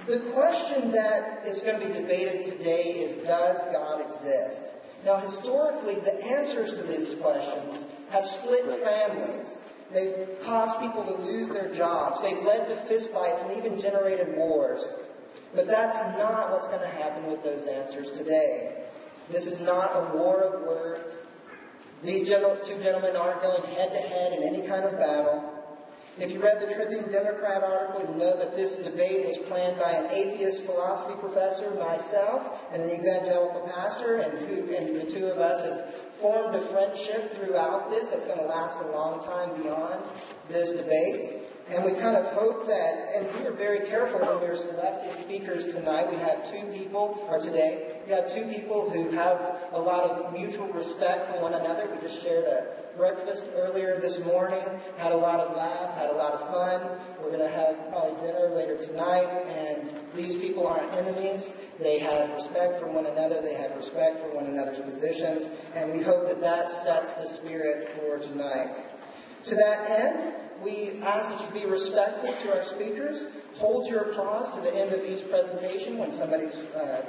The question that is going to be debated today is, does God exist? Now, historically, the answers to these questions have split families. They've caused people to lose their jobs. They've led to fistfights and even generated wars. But that's not what's going to happen with those answers today. This is not a war of words. These two gentlemen aren't going head-to-head in any kind of battle. If you read the Tribune Democrat article, you know that this debate was planned by an atheist philosophy professor, myself, and an evangelical pastor, and the two of us have formed a friendship throughout this that's going to last a long time beyond this debate. And we kind of hope that, and we were very careful when we were selecting speakers tonight. We have two people who have a lot of mutual respect for one another. We just shared a breakfast earlier this morning, had a lot of laughs, had a lot of fun. We're going to have probably dinner later tonight, and these people aren't enemies. They have respect for one another. They have respect for one another's positions, and we hope that that sets the spirit for tonight. To that end, we ask that you be respectful to our speakers. Hold your applause to the end of each presentation when somebody's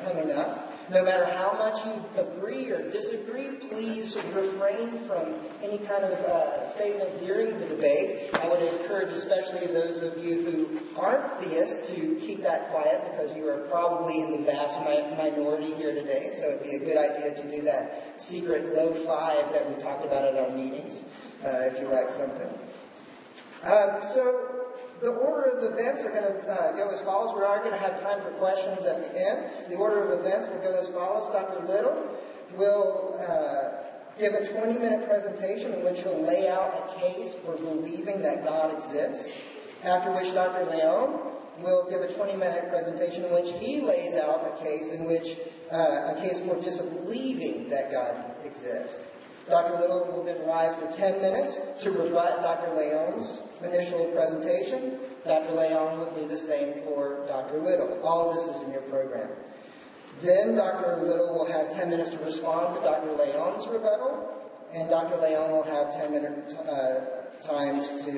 coming up. No matter how much you agree or disagree, please refrain from any kind of statement during the debate. I would encourage especially those of you who aren't theists to keep that quiet, because you are probably in the vast minority here today. So it'd be a good idea to do that secret low five that we talked about at our meetings, if you like something. So the order of events are going to go as follows. We are going to have time for questions at the end. The order of events will go as follows. Dr. Little will give a 20-minute presentation in which he'll lay out a case for believing that God exists, after which Dr. Leon will give a 20-minute presentation in which he lays out a case for disbelieving that God exists. Dr. Little will then rise for 10 minutes to rebut Dr. Leon's initial presentation. Dr. Leon will do the same for Dr. Little. All of this is in your program. Then Dr. Little will have 10 minutes to respond to Dr. Leon's rebuttal, and Dr. Leon will have 10-minute times to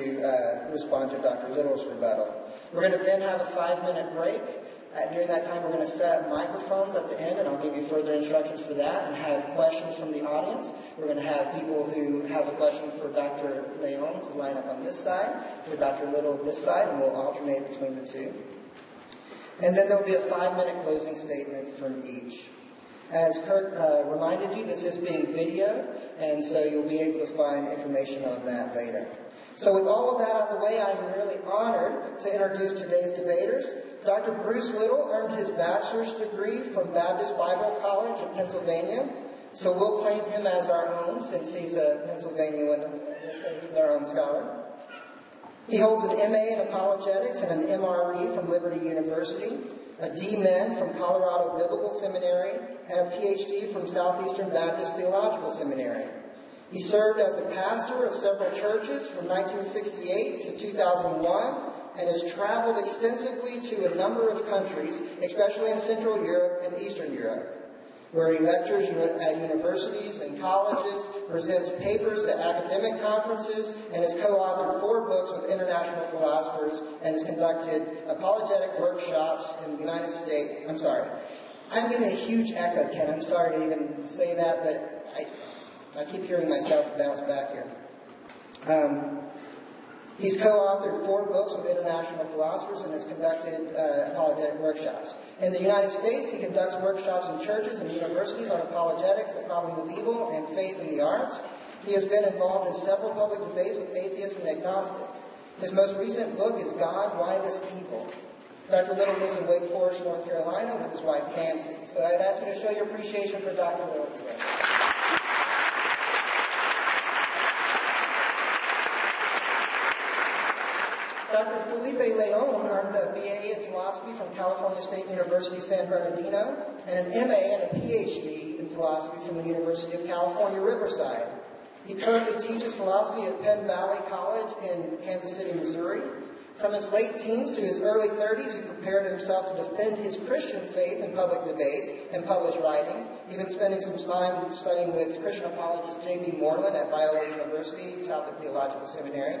respond to Dr. Little's rebuttal. We're going to then have a 5-minute break. During that time, we're going to set up microphones at the end, and I'll give you further instructions for that, and have questions from the audience. We're going to have people who have a question for Dr. Leon to line up on this side, for Dr. Little this side, and we'll alternate between the two. And then there'll be a 5-minute closing statement from each. As Kurt reminded you, this is being videoed, and so you'll be able to find information on that later. So with all of that out of the way, I'm really honored to introduce today's debaters. Dr. Bruce Little earned his bachelor's degree from Baptist Bible College in Pennsylvania. So we'll claim him as our own, since he's a Pennsylvanian, he's our own scholar. He holds an MA in apologetics and an MRE from Liberty University, a D-Min from Colorado Biblical Seminary, and a PhD from Southeastern Baptist Theological Seminary. He served as a pastor of several churches from 1968 to 2001, and has traveled extensively to a number of countries, especially in Central Europe and Eastern Europe, where he lectures at universities and colleges, presents papers at academic conferences, and has co-authored 4 books with international philosophers, and has conducted apologetic workshops in the United States. I'm getting a huge echo, Ken. I'm sorry to even say that, but I keep hearing myself bounce back here. He's co-authored 4 books with international philosophers and has conducted apologetic workshops. In the United States, he conducts workshops in churches and universities on apologetics, the problem of evil, and faith in the arts. He has been involved in several public debates with atheists and agnostics. His most recent book is God, Why This Evil? Dr. Little lives in Wake Forest, North Carolina with his wife, Nancy. So I'd ask you to show your appreciation for Dr. Little today. Dr. Felipe Leon earned a BA in philosophy from California State University, San Bernardino, and an MA and a PhD in philosophy from the University of California, Riverside. He currently teaches philosophy at Penn Valley College in Kansas City, Missouri. From his late teens to his early 30s, he prepared himself to defend his Christian faith in public debates and published writings, even spending some time studying with Christian apologist J.B. Moreland at Biola University, Catholic Theological Seminary.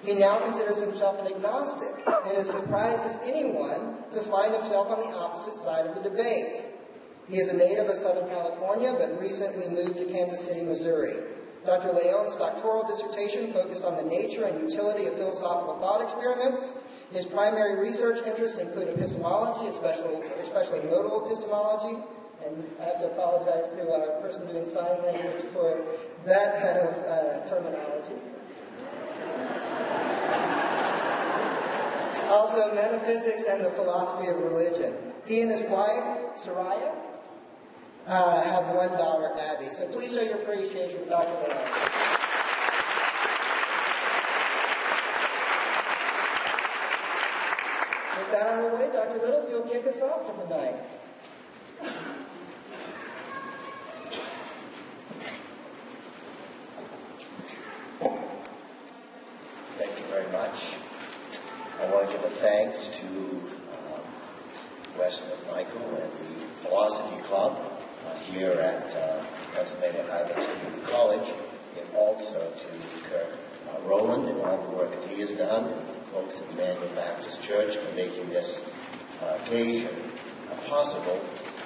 He now considers himself an agnostic and is surprised as anyone to find himself on the opposite side of the debate. He is a native of Southern California, but recently moved to Kansas City, Missouri. Dr. Leon's doctoral dissertation focused on the nature and utility of philosophical thought experiments. His primary research interests include epistemology, especially modal epistemology. And I have to apologize to our person doing sign language for that kind of terminology. Also, metaphysics and the philosophy of religion. He and his wife, Soraya, have one daughter, Abby. So please show your appreciation for Dr. Leon. With that out of the way, Dr. Little, if you'll kick us off for tonight. Thank you very much. I want to give a thanks to Wes McMichael and the Philosophy Club here at Pennsylvania Highlands Community College, and also to Kirk Rowland and all the work that he has done, and folks at Emmanuel Baptist Church for making this occasion possible.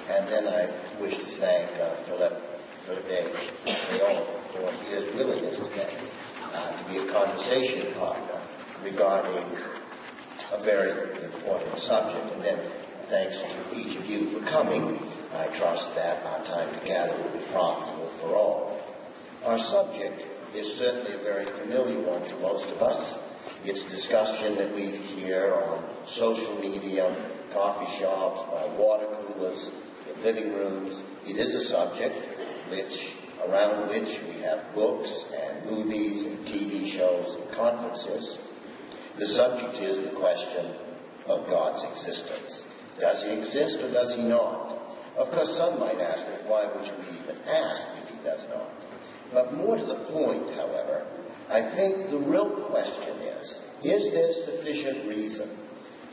And then I wish to thank Philippe for his willingness today to be a conversation partner regarding a very important subject. And then thanks to each of you for coming. I trust that our time together will be profitable for all. Our subject is certainly a very familiar one to most of us. It's discussion that we hear on social media, coffee shops, by water coolers, in living rooms. It is a subject around which we have books and movies and TV shows and conferences. The subject is the question of God's existence. Does he exist or does he not? Of course, some might ask us, why would we even ask if he does not? But more to the point, however, I think the real question is there sufficient reason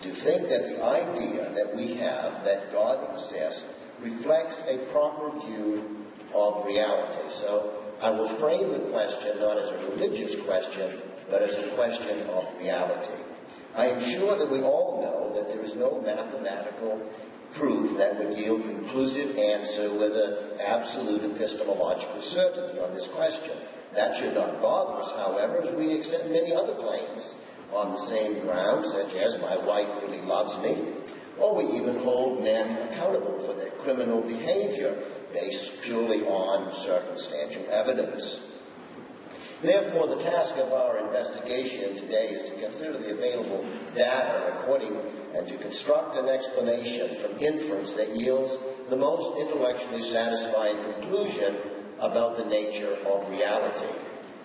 to think that the idea that we have that God exists reflects a proper view of reality? So I will frame the question not as a religious question, but as a question of reality. I am sure that we all know that there is no mathematical proof that would yield conclusive answer with an absolute epistemological certainty on this question. That should not bother us, however, as we accept many other claims on the same ground, such as my wife really loves me, or we even hold men accountable for their criminal behavior based purely on circumstantial evidence. Therefore, the task of our investigation today is to consider the available data and to construct an explanation from inference that yields the most intellectually satisfying conclusion about the nature of reality.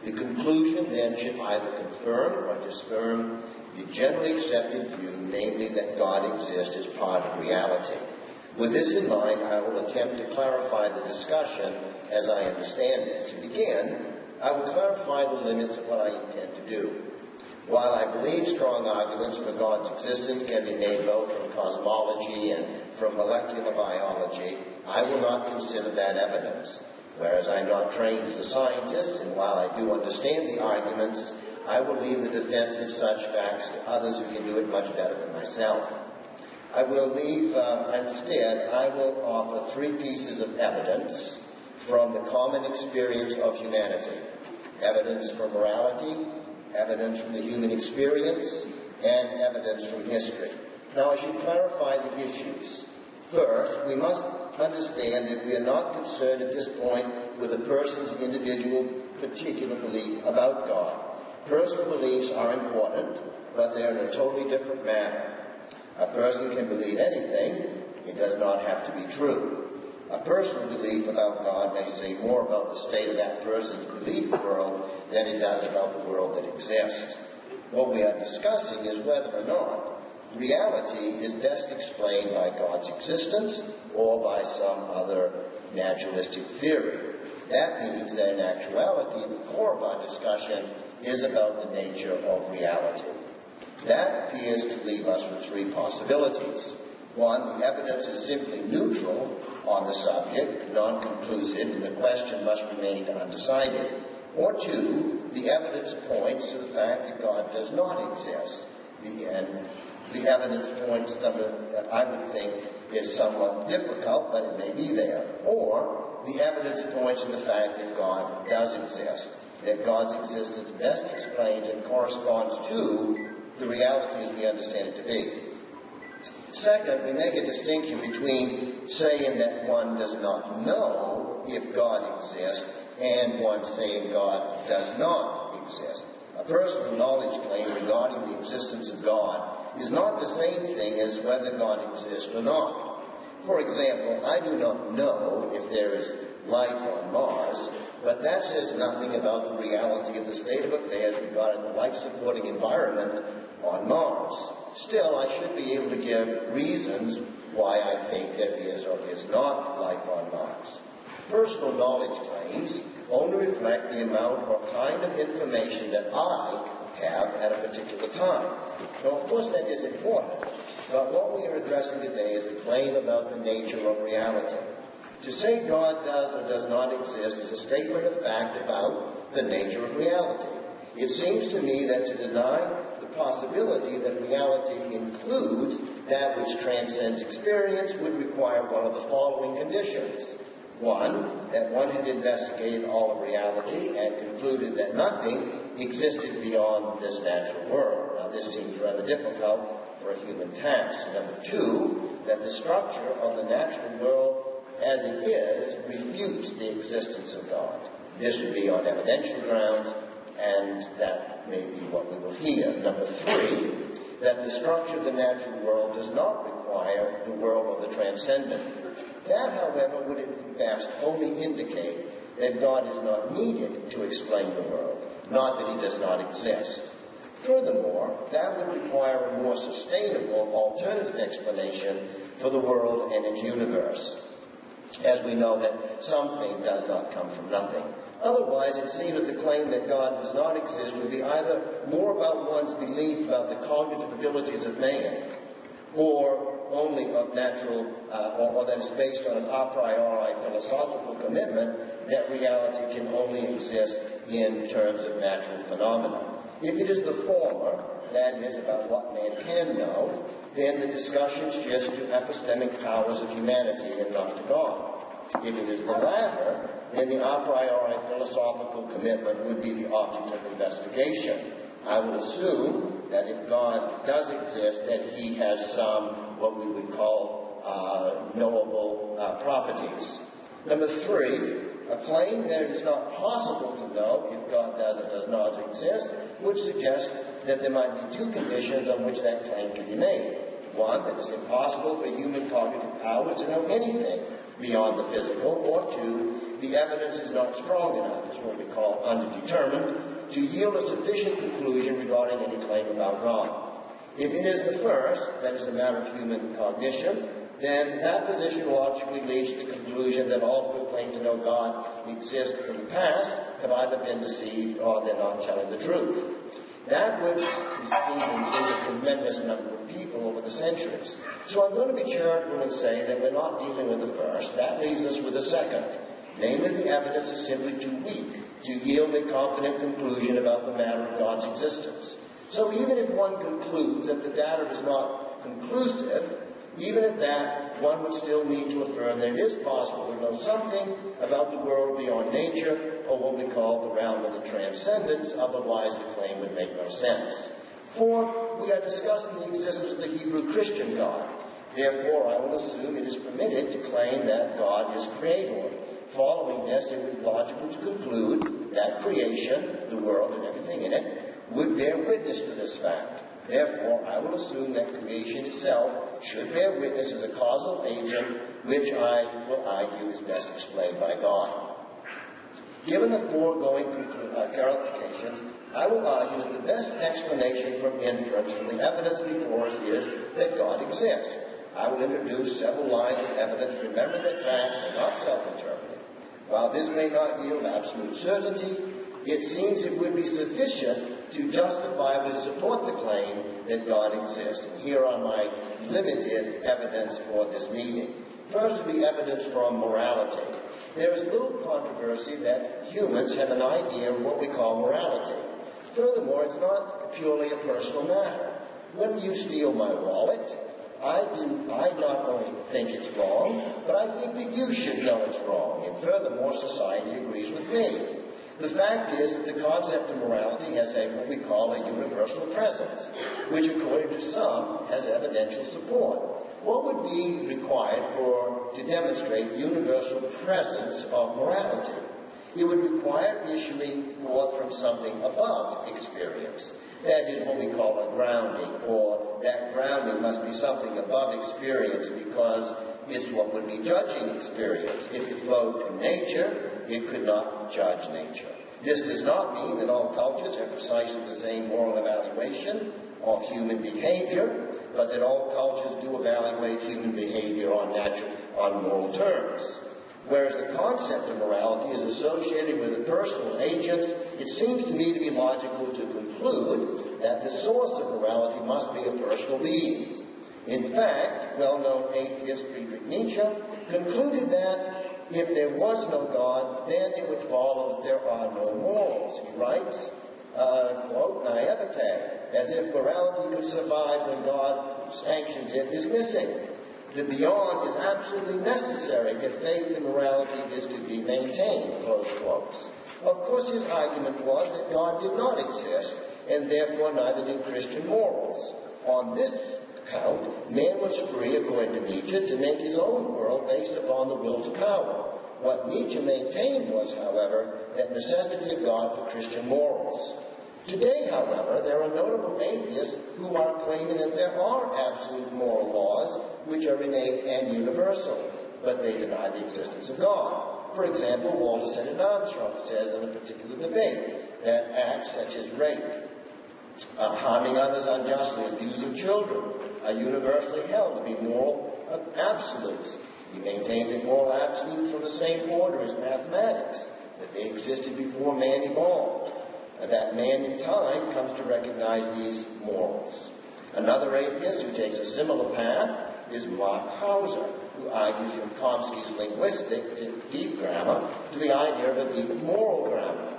The conclusion then should either confirm or disfirm the generally accepted view, namely that God exists as part of reality. With this in mind, I will attempt to clarify the discussion as I understand it. To begin, I will clarify the limits of what I intend to do. While I believe strong arguments for God's existence can be made both from cosmology and from molecular biology, I will not consider that evidence. Whereas I'm not trained as a scientist, and while I do understand the arguments, I will leave the defense of such facts to others who can do it much better than myself. Instead, I will offer three pieces of evidence from the common experience of humanity. Evidence from morality, evidence from the human experience, and evidence from history. Now, I should clarify the issues. First, we must understand that we are not concerned at this point with a person's individual particular belief about God. Personal beliefs are important, but they are in a totally different matter. A person can believe anything. It does not have to be true. A personal belief about God may say more about the state of that person's belief world than it does about the world that exists. What we are discussing is whether or not reality is best explained by God's existence or by some other naturalistic theory. That means that in actuality, the core of our discussion is about the nature of reality. That appears to leave us with three possibilities. One, the evidence is simply neutral on the subject, non-conclusive, and the question must remain undecided. Or two, the evidence points to the fact that God does not exist. And the evidence points to something that I would think is somewhat difficult, but it may be there. Or the evidence points to the fact that God does exist, that God's existence best explains and corresponds to the reality as we understand it to be. Second, we make a distinction between saying that one does not know if God exists and one saying God does not exist. A personal knowledge claim regarding the existence of God is not the same thing as whether God exists or not. For example, I do not know if there is life on Mars, but that says nothing about the reality of the state of affairs regarding the life-supporting environment on Mars. Still, I should be able to give reasons why I think there is or is not life on Mars. Personal knowledge claims only reflect the amount or kind of information that I have at a particular time. Now, of course, that is important, but what we are addressing today is a claim about the nature of reality. To say God does or does not exist is a statement of fact about the nature of reality. It seems to me that to deny the possibility that reality includes that which transcends experience would require one of the following conditions. One, that one had investigated all of reality and concluded that nothing existed beyond this natural world. Now, this seems rather difficult for a human task. Number two, that the structure of the natural world as it is refutes the existence of God. This would be on evidential grounds, and that may be what we will hear. Number three, that the structure of the natural world does not require the world of the transcendent. That, however, would at best only indicate that God is not needed to explain the world, not that he does not exist. Furthermore, that would require a more sustainable alternative explanation for the world and its universe, as we know that something does not come from nothing. Otherwise, it seems that the claim that God does not exist would be either more about one's belief about the cognitive abilities of man, or only of natural, or that is based on an a priori philosophical commitment that reality can only exist in terms of natural phenomena. If it is the former, that is, about what man can know, then the discussion shifts to epistemic powers of humanity and not to God. If it is the latter, then the a priori philosophical commitment would be the object of investigation. I will assume that if God does exist, that he has some, what we would call, knowable properties. Number three, a claim that it is not possible to know if God does or does not exist would suggest that there might be two conditions on which that claim can be made. One, that it's impossible for human cognitive powers to know anything beyond the physical, or two, the evidence is not strong enough, it's what we call underdetermined, to yield a sufficient conclusion regarding any claim about God. If it is the first, that is a matter of human cognition, then that position logically leads to the conclusion that all who have claimed to know God exist in the past have either been deceived or they're not telling the truth. That would seem to include a tremendous number of people over the centuries. So I'm going to be charitable and say that we're not dealing with the first. That leaves us with the second. Namely, the evidence is simply too weak to yield a confident conclusion about the matter of God's existence. So even if one concludes that the data is not conclusive, even at that, one would still need to affirm that it is possible to know something about the world beyond nature, or what we call the realm of the transcendence, otherwise the claim would make no sense. Fourth, we are discussing the existence of the Hebrew Christian God. Therefore, I will assume it is permitted to claim that God is creator. Following this, it would be logical to conclude that creation, the world and everything in it, would bear witness to this fact. Therefore, I will assume that creation itself should bear witness as a causal agent, which I will argue is best explained by God. Given the foregoing clarifications, I will argue that the best explanation from inference from the evidence before us is that God exists. I will introduce several lines of evidence. Remember that facts are not self-interpreted. While this may not yield absolute certainty, it seems it would be sufficient to justifiably support the claim that God exists. And here are my limited evidence for this meeting. First would be evidence from morality. there is little controversy that humans have an idea of what we call morality. Furthermore, it's not purely a personal matter. When you steal my wallet, I not only think it's wrong, but I think that you should know it's wrong. And furthermore, society agrees with me. The fact is that the concept of morality has what we call a universal presence, which according to some has evidential support. What would be required to demonstrate universal presence of morality? It would require issuing forth from something above experience. That is what we call a grounding, or that grounding must be something above experience because it's what would be judging experience. If it flowed from nature, it could not judge nature. This does not mean that all cultures have precisely the same moral evaluation of human behavior, but that all cultures do evaluate human behavior on moral terms. Whereas the concept of morality is associated with the personal agents, it seems to me to be logical to conclude that the source of morality must be a personal being. In fact, well-known atheist Friedrich Nietzsche concluded that if there was no God, then it would follow that there are no morals. He writes, quote, naivete, as if morality could survive when God sanctions it, is missing. The beyond is absolutely necessary if faith in morality is to be maintained, close quotes. Of course, his argument was that God did not exist, and therefore neither did Christian morals. On this account, man was free, according to Nietzsche, to make his own world based upon the will to power. What Nietzsche maintained was, however, that necessity of God for Christian morals. Today, however, there are notable atheists who are claiming that there are absolute moral laws which are innate and universal, but they deny the existence of God. For example, Walter St. Armstrong says in a particular debate that acts such as rape, harming others unjustly, abusing children, are universally held to be moral absolutes. He maintains that moral absolutes are the same order as mathematics, that they existed before man evolved, and that man in time comes to recognize these morals. Another atheist who takes a similar path is Mark Hauser, who argues from Chomsky's linguistic deep grammar to the idea of a deep moral grammar.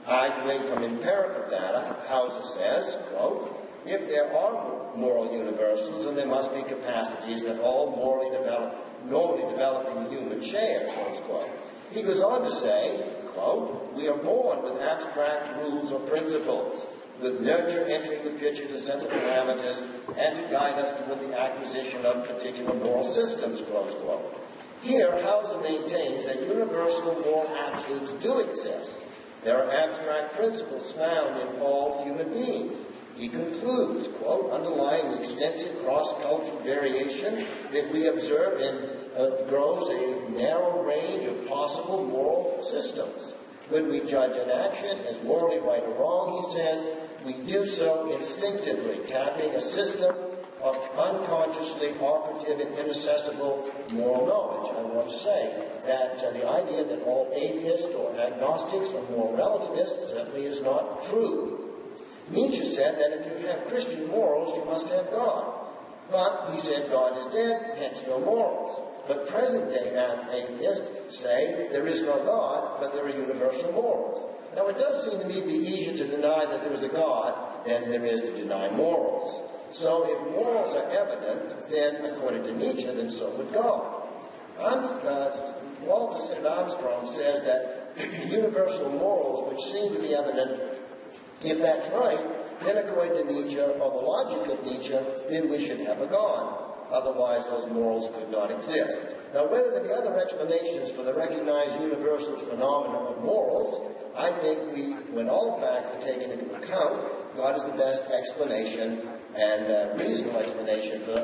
Arguing from empirical data, Hauser says, quote, if there are moral universals, then there must be capacities that all normally developing humans share, close quote. He goes on to say, quote, we are born with abstract rules or principles, with nurture entering the picture to set the parameters and to guide us toward the acquisition of particular moral systems, close quote. Here, Hauser maintains that universal moral absolutes do exist. There are abstract principles found in all human beings. He concludes, quote, underlying the extensive cross-cultural variation that we observe grows a narrow range of possible moral systems. When we judge an action as morally right or wrong, he says, we do so instinctively, tapping a system of unconsciously operative and inaccessible moral knowledge. I want to say that the idea that all atheists or agnostics are moral relativists certainly is not true. Nietzsche said that if you have Christian morals, you must have God. But he said God is dead, hence no morals. But present-day atheists say there is no God, but there are universal morals. Now, it does seem to me to be easier to deny that there is a God than there is to deny morals. So if morals are evident, then, according to Nietzsche, then so would God. Walter St. Armstrong says that universal morals, which seem to be evident, if that's right, then according to Nietzsche, or the logic of Nietzsche, then we should have a God. Otherwise, those morals could not exist. Now, whether there be other explanations for the recognized universal phenomenon of morals, I think when all facts are taken into account, God is the best explanation and reasonable explanation for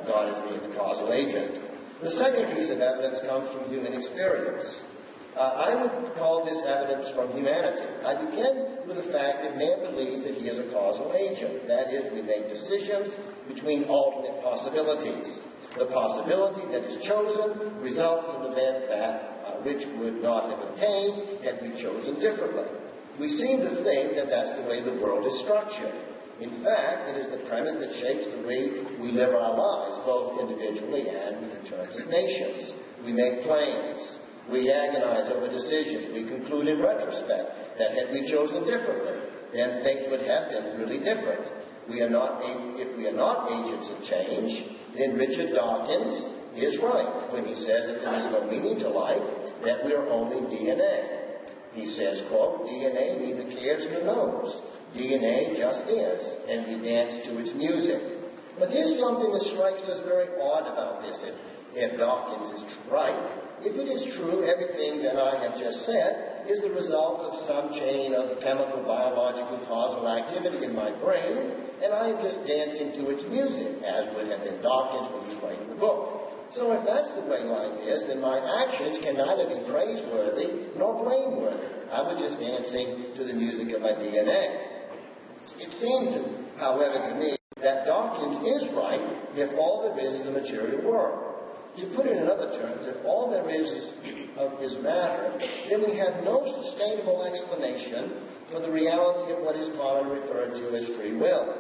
God as being the causal agent. The second piece of evidence comes from human experience. I would call this evidence from humanity. I begin with the fact that man believes that he is a causal agent. That is, we make decisions between alternate possibilities. The possibility that is chosen results in an event that which would not have obtained had we chosen differently. We seem to think that that's the way the world is structured. In fact, it is the premise that shapes the way we live our lives, both individually and in terms of nations. We make plans. We agonize over decisions. We conclude in retrospect that had we chosen differently, then things would have been really different. If we are not agents of change, then Richard Dawkins is right when he says that there is no meaning to life, that we are only DNA. He says, quote, DNA neither cares nor knows. DNA just is, and we dance to its music. But there's something that strikes us very odd about this, if Dawkins is right. If it is true, everything that I have just said is the result of some chain of chemical, biological, causal activity in my brain, and I am just dancing to its music, as would have been Dawkins when he's writing the book. So if that's the way life is, then my actions can neither be praiseworthy nor blameworthy. I was just dancing to the music of my DNA. It seems, however, to me, that Dawkins is right if all there is a material world. To put it in other terms, if all there is matter, then we have no sustainable explanation for the reality of what is commonly referred to as free will.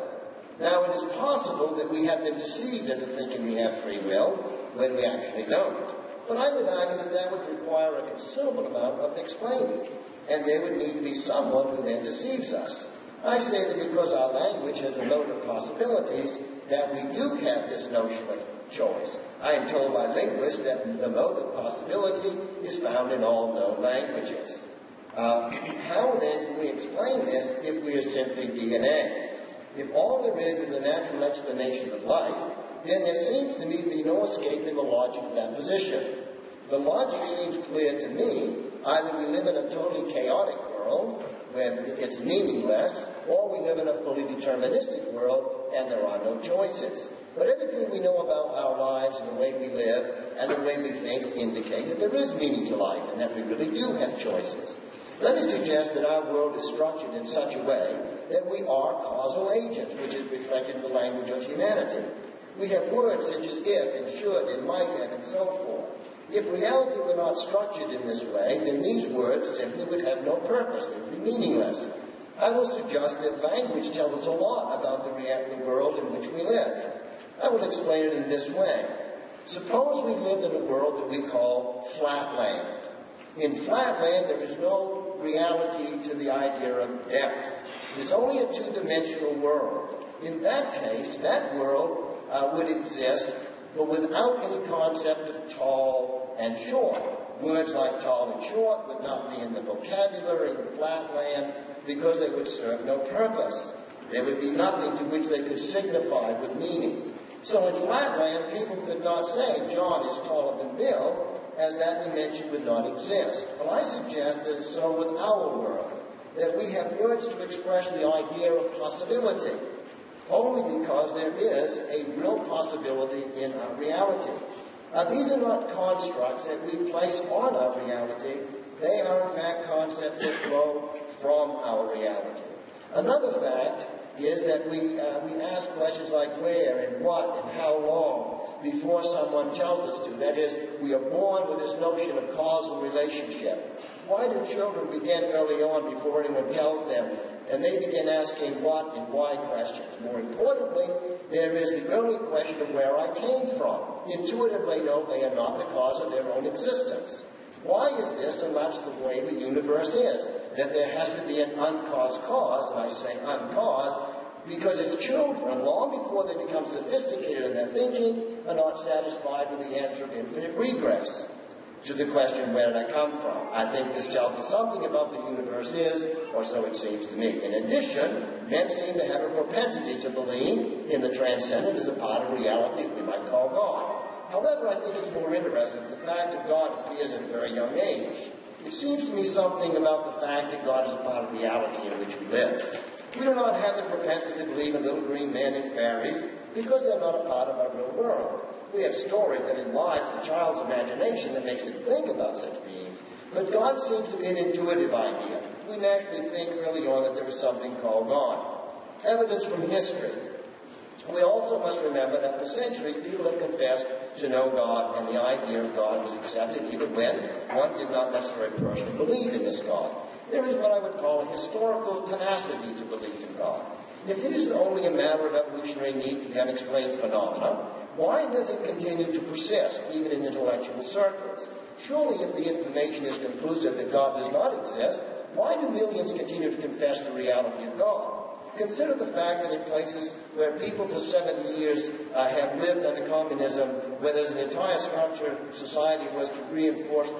Now, it is possible that we have been deceived into thinking we have free will when we actually don't. But I would argue that that would require a considerable amount of explaining, and there would need to be someone who then deceives us. I say that because our language has a load of possibilities, that we do have this notion of choice. I am told by linguists that the mode of possibility is found in all known languages. How then can we explain this if we are simply DNA? If all there is a natural explanation of life, then there seems to me to be no escaping the logic of that position. The logic seems clear to me. Either we live in a totally chaotic world where it's meaningless, or we live in a fully deterministic world and there are no choices. But everything we know about our lives and the way we live and the way we think indicate that there is meaning to life and that we really do have choices. Let me suggest that our world is structured in such a way that we are causal agents, which is reflected in the language of humanity. We have words such as if and should and might have and so forth. If reality were not structured in this way, then these words simply would have no purpose. They would be meaningless. I will suggest that language tells us a lot about the world in which we live. I will explain it in this way. Suppose we lived in a world that we call flatland. In flatland, there is no reality to the idea of depth. It is only a two-dimensional world. In that case, that world would exist, but without any concept of tall and short. Words like tall and short would not be in the vocabulary in flatland because they would serve no purpose. There would be nothing to which they could signify with meaning. So in flatland, people could not say John is taller than Bill, as that dimension would not exist. Well, I suggest that it's so with our world, that we have words to express the idea of possibility, only because there is a real possibility in our reality. These are not constructs that we place on our reality. They are, in fact, concepts that flow from our reality. Another fact is that we ask questions like where and what and how long before someone tells us to. That is, we are born with this notion of causal relationship. Why do children begin early on before anyone tells them? And they begin asking what and why questions. More importantly, there is the early question of where I came from. Intuitively, no, they are not the cause of their own existence. Why is this? And that's the way the universe is. That there has to be an uncaused cause, and I say uncaused, because as children, long before they become sophisticated in their thinking, are not satisfied with the answer of infinite regress to the question, where did I come from? I think this tells us something about the universe is, or so it seems to me. In addition, men seem to have a propensity to believe in the transcendent as a part of reality we might call God. However, I think it's more interesting that the fact of God appears at a very young age. It seems to me something about the fact that God is a part of reality in which we live. We do not have the propensity to believe in little green men and fairies because they're not a part of our real world. We have stories that enlarge the child's imagination that makes it think about such beings. But God seems to be an intuitive idea. We naturally think early on that there is something called God. Evidence from history. We also must remember that for centuries people have confessed to know God, and the idea of God was accepted even when one did not necessarily personally believe in this God. There is what I would call a historical tenacity to belief in God. If it is only a matter of evolutionary need for the unexplained phenomena, why does it continue to persist, even in intellectual circles? Surely if the information is conclusive that God does not exist, why do millions continue to confess the reality of God? Consider the fact that in places where people for 70 years have lived under communism, where there's an entire structure society was to reinforce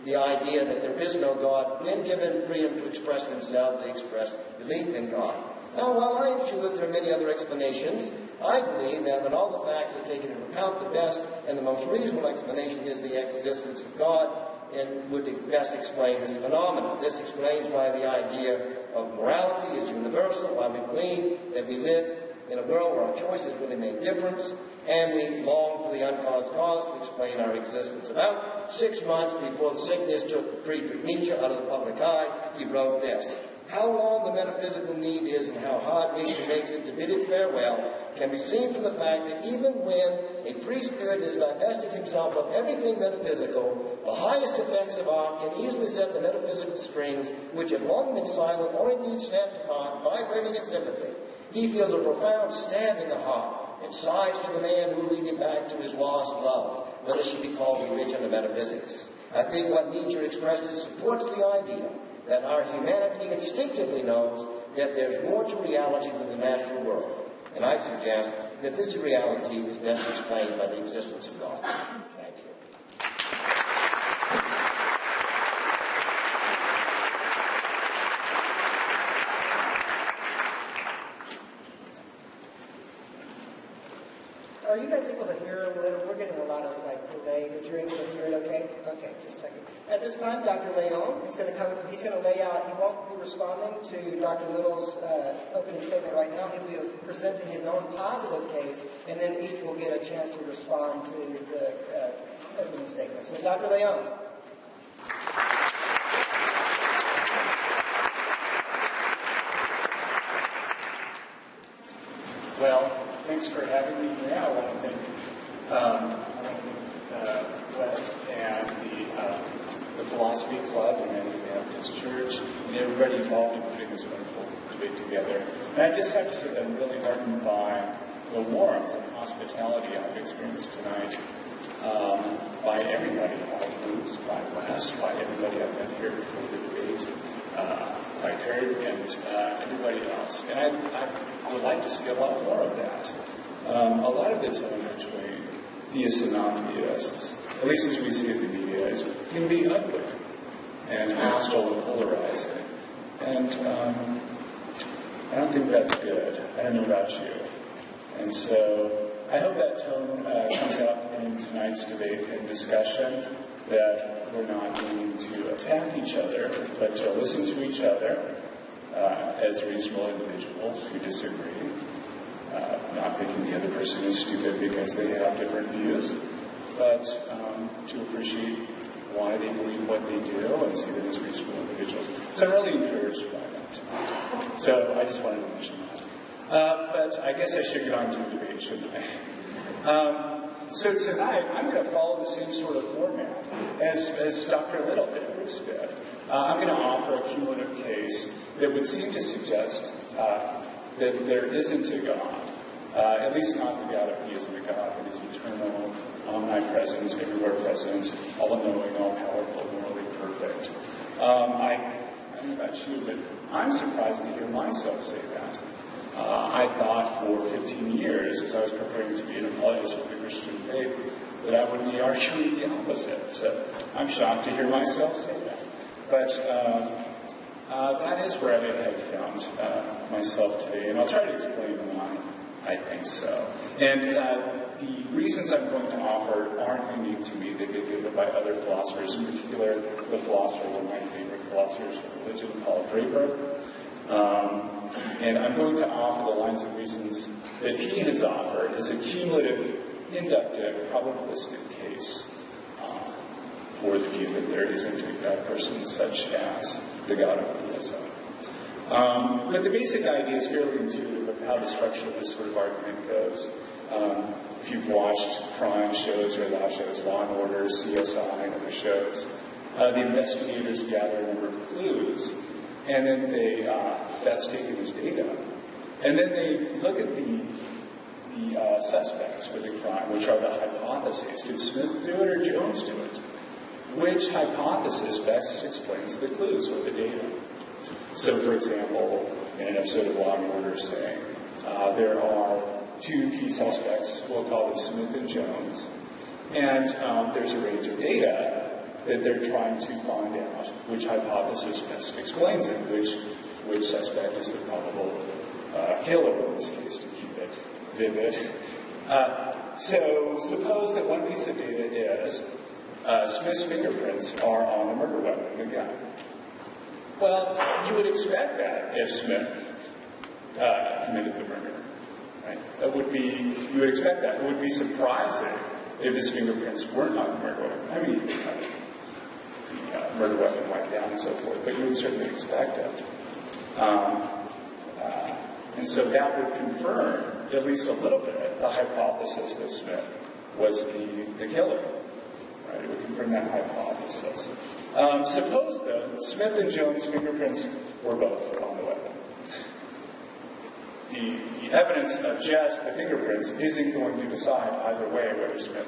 the idea that there is no God, when given freedom to express themselves, they express belief in God. Now, while I am sure that there are many other explanations, I believe that when all the facts are taken into account, the best and the most reasonable explanation is the existence of God, and would best explain this phenomenon. This explains why the idea of morality is universal, why we believe that we live in a world where our choices really make a difference, and we long for the uncaused cause to explain our existence. About 6 months before the sickness took Friedrich Nietzsche out of the public eye, he wrote this: "How long the metaphysical need is and how hard Nietzsche makes it to bid it farewell can be seen from the fact that even when a free spirit has divested himself of everything metaphysical, the highest effects of art can easily set the metaphysical strings, which have long been silent, or indeed snapped apart, vibrating in sympathy. He feels a profound stab in the heart and sighs for the man who will lead him back to his lost love, whether she be called religion or metaphysics." I think what Nietzsche expresses supports the idea that our humanity instinctively knows that there's more to reality than the natural world. And I suggest that this reality is best explained by the existence of God. Thank you. Are you guys able to hear a little? We're getting a lot of delay, but you're able to hear it okay? Okay, just a second. At this time, Dr. Leon is going to come. He's going to lay out. He won't be responding to Dr. Little's opening statement right now. He'll be presenting his own positive case, and then each will get a chance to respond to the opening statement. So, Dr. Leon. Well, thanks for having me here. I want to thank Wes and the Philosophy Club and the Baptist Church and everybody involved in putting this wonderful debate together. And I just have to say that I'm really heartened by the warmth and hospitality I've experienced tonight by everybody, by Bruce, by Wes, by everybody I've met here for the debate, by Kurt and everybody else. And I would like to see a lot more of that. A lot of the tone between theists and non-theists, at least as we see it in the media, can be ugly and hostile and polarizing. And I don't think that's good. I don't know about you. And so I hope that tone comes out in tonight's debate and discussion, that we're not going to attack each other, but to listen to each other as reasonable individuals who disagree, not thinking the other person is stupid because they have different views, but to appreciate why they believe what they do and see them as reasonable individuals. So I'm really encouraged by that tonight. So I just wanted to mention that. But I guess I should get on to the debate, shouldn't I? So tonight, I'm going to follow the same sort of format as Dr. Little did. I'm going to offer a cumulative case that would seem to suggest that there isn't a God, at least not the God of theism, a God that is eternal, omnipresent, everywhere present, all-knowing, all-powerful, morally perfect. I don't know about you, but I'm surprised to hear myself say that. I thought for 15 years, as I was preparing to be an apologist for the Christian faith, that I would be arguing the opposite. So I'm shocked to hear myself say that. But that is where I have found myself today, and I'll try to explain why I think so. And the reasons I'm going to offer aren't unique to me. They've been given by other philosophers, in particular the philosopher, one of my favorite philosophers of religion, Paul Draper. And I'm going to offer the lines of reasons that he has offered as a cumulative, inductive, probabilistic case for the view that there isn't a person such as the God of theism. But the basic idea is fairly intuitive of how the structure of this sort of argument goes. If you've watched crime shows or law shows, Law and Order, CSI, and other shows, the investigators gather a number of clues, and then that's taken as data. And then they look at the suspects for the crime, which are the hypotheses. Did Smith do it or Jones do it? which hypothesis best explains the clues or the data. So, for example, in an episode of Law and Order, say, there are two key suspects, we'll call them Smith and Jones, and there's a range of data that they're trying to find out which hypothesis best explains it, which suspect is the probable killer in this case, to keep it vivid. So suppose that one piece of data is Smith's fingerprints are on the murder weapon, the gun. Well, you would expect that if Smith committed the murder, right? You would expect that. It would be surprising if his fingerprints weren't on the murder weapon. I mean, the murder weapon wiped down and so forth, but you would certainly expect it. And so that would confirm, at least a little bit, the hypothesis that Smith was the killer. Right? It would confirm that hypothesis. Suppose, though, Smith and Jones' fingerprints were both on the weapon. The evidence of just the fingerprints isn't going to decide either way whether Smith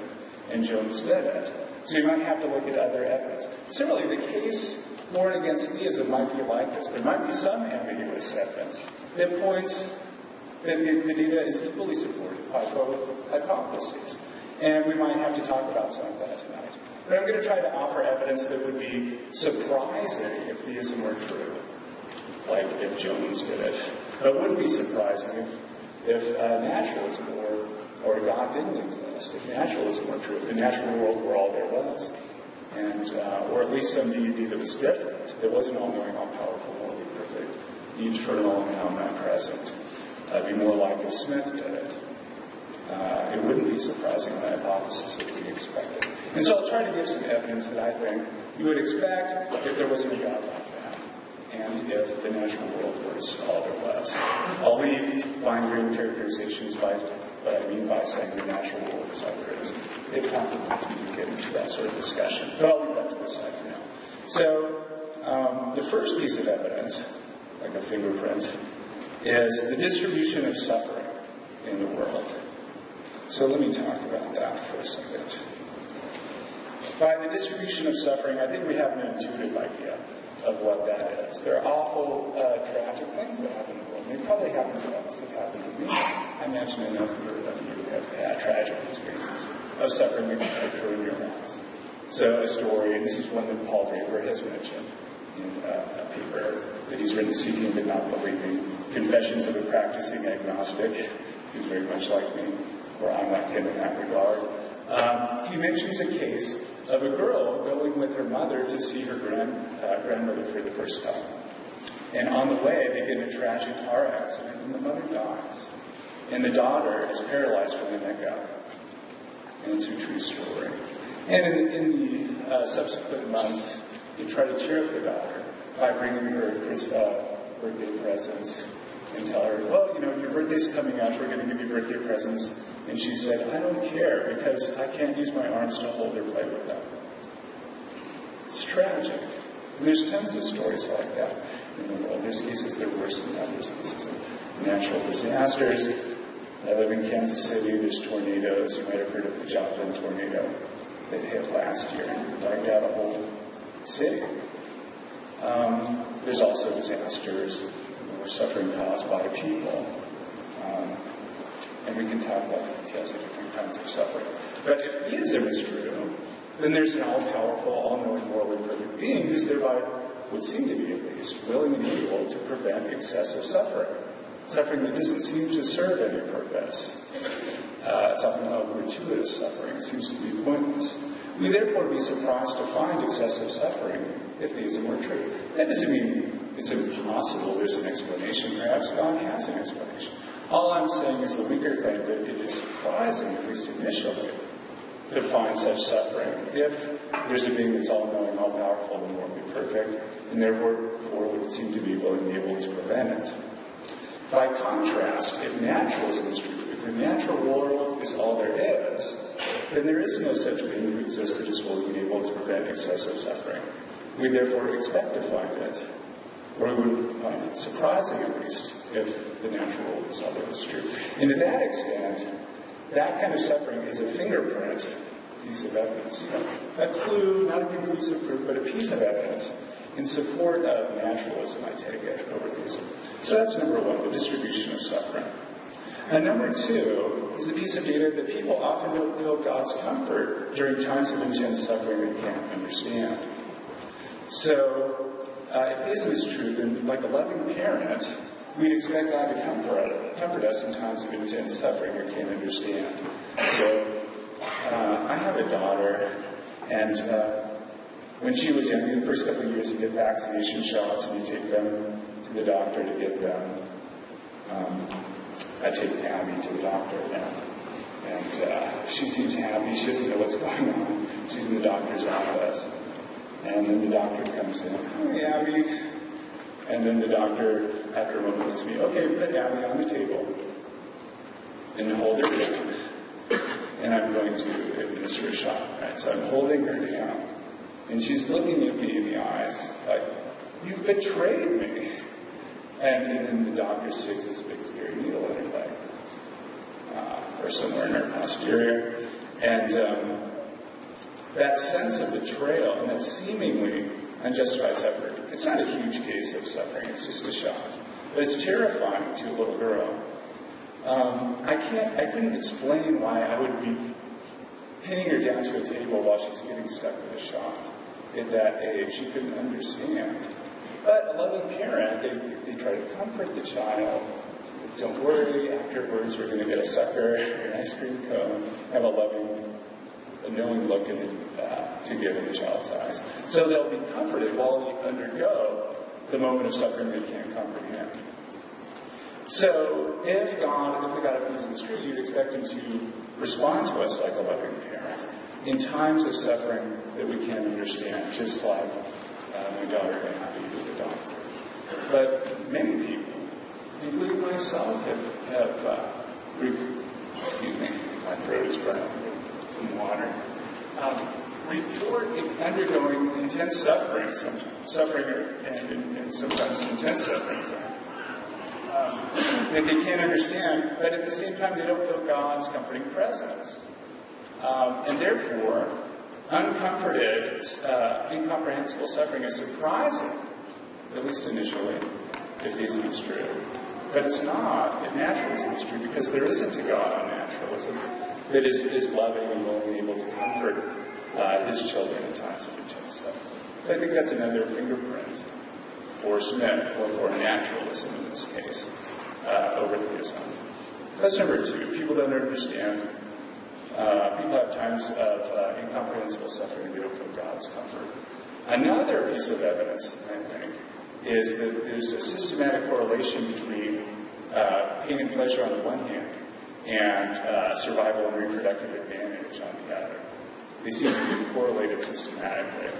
and Jones did it. So you might have to look at other evidence. Similarly, the case warrant against theism might be like this. There might be some ambiguous evidence that points that the data is equally supported by both hypotheses. And we might have to talk about some of that tonight. But I'm going to try to offer evidence that would be surprising if theism were true, like if Jones did it. But wouldn't be surprising if naturalism or God didn't exist, if naturalism were true, if the natural world were all there was, and or at least some deity that was different, that wasn't all-knowing, all-powerful, morally perfect, eternal and omnipresent. It'd be more like if Smith did it. It wouldn't be surprising, the hypothesis that we expected. And so I'll try to give some evidence that I think you would expect if there wasn't a God like that, and if the natural world was all there was. I'll leave fine-grained characterizations by what I mean by saying the natural world is all there is. It's not that we can get into that sort of discussion, but I'll leave that to the side for now. So the first piece of evidence, like a fingerprint, is the distribution of suffering in the world. So let me talk about that for a second. By the distribution of suffering, I think we have an intuitive idea of what that is. There are awful, tragic things that happen in the world. They probably happen to us. They've happened to me. I imagine a number of you have had tragic experiences of suffering that occur in your lives. So a story, and this is one that Paul Draper has mentioned in a paper that he's written, Seeking but Not Believing, Confessions of a Practicing Agnostic. He's very much like me, or I'm like him in that regard. He mentions a case of a girl going with her mother to see her grandmother for the first time. And on the way, they get in a tragic car accident, and the mother dies. And the daughter is paralyzed from the neck up. And it's a true story. And in the subsequent months, they try to cheer up the daughter by bringing her birthday presents and tell her, well, your birthday's coming up, we're going to give you birthday presents. And she said, I don't care, because I can't use my arms to hold or play with them. It's tragic. And there's tons of stories like that in the world. There's cases that are worse than that. There's cases of natural disasters. I live in Kansas City. There's tornadoes. You might have heard of the Joplin tornado that hit last year and wiped out a whole city. There's also disasters or suffering caused by people. And we can talk about the details of different kinds of suffering. But if theism is true, then there's an all-powerful, all-knowing, morally perfect being who's thereby, would seem to be at least, willing and able to prevent excessive suffering. Suffering that doesn't seem to serve any purpose. It's often a gratuitous suffering. It seems to be pointless. We therefore be surprised to find excessive suffering if theism were true. That doesn't mean it's impossible. There's an explanation. Perhaps God has an explanation. All I'm saying is the weaker claim that it is surprising, at least initially, to find such suffering if there's a being that's all-knowing, all-powerful, and morally perfect, and therefore would seem to be willing and able to prevent it. By contrast, if naturalism is true, if the natural world is all there is, then there is no such being who exists that is willing and able to prevent excessive suffering. We therefore expect to find it, or we would find it surprising at least, if the natural world is all there is true. And to that extent, that kind of suffering is a fingerprint piece of evidence, a clue, not a conclusive proof, but a piece of evidence in support of naturalism, I take it, over theism. So that's number one, the distribution of suffering. And number two is the piece of data that people often don't feel God's comfort during times of intense suffering they can't understand. So, if theism is true, then like a loving parent, we'd expect God to comfort us in times of intense suffering we can't understand. So, I have a daughter, and when she was young, in the first couple of years, you get vaccination shots, and you take them to the doctor to get them. I take Abby to the doctor now, and she seems happy. She doesn't know what's going on. She's in the doctor's office, and then the doctor comes in. Hi, Abby. And then the doctor, after a moment, looks at me. Okay, put Abby on the table and hold her down. And I'm going to administer a shot. Right? So I'm holding her down, and she's looking at me in the eyes like, "You've betrayed me." And then the doctor sticks this big scary needle in her leg, or somewhere in her posterior. And that sense of betrayal and that seemingly unjustified suffering, it's not a huge case of suffering, it's just a shot. But it's terrifying to a little girl. I couldn't explain why I would be pinning her down to a table while she's getting stuck with a shot. At that age, she couldn't understand. But a loving parent, they try to comfort the child. Don't worry, afterwards we're going to get a sucker, an ice cream cone, have a loving, a knowing look to give in the child's eyes. So they'll be comforted while they undergo the moment of suffering they can't comprehend. So if the God of theism is true, you'd expect him to respond to us like a loving parent in times of suffering that we can't understand, just like my daughter got happy with the doctor. But many people, including myself, have excuse me, my throat is brown, some water, report undergoing intense suffering, and sometimes intense suffering, that they can't understand, but at the same time they don't feel God's comforting presence. And therefore, uncomforted, incomprehensible suffering is surprising, at least initially, if theism is true. But it's not if naturalism is true, because there isn't a God on naturalism that is loving and willing and able to comfort his children in times of intense suffering. I think that's another fingerprint for Smith, or for naturalism in this case, over theism. That's number two. People don't understand. People have times of incomprehensible suffering and they don't feel God's comfort. Another piece of evidence, I think, is that there's a systematic correlation between pain and pleasure on the one hand and survival and reproductive advantage on the other. They seem to be correlated systematically.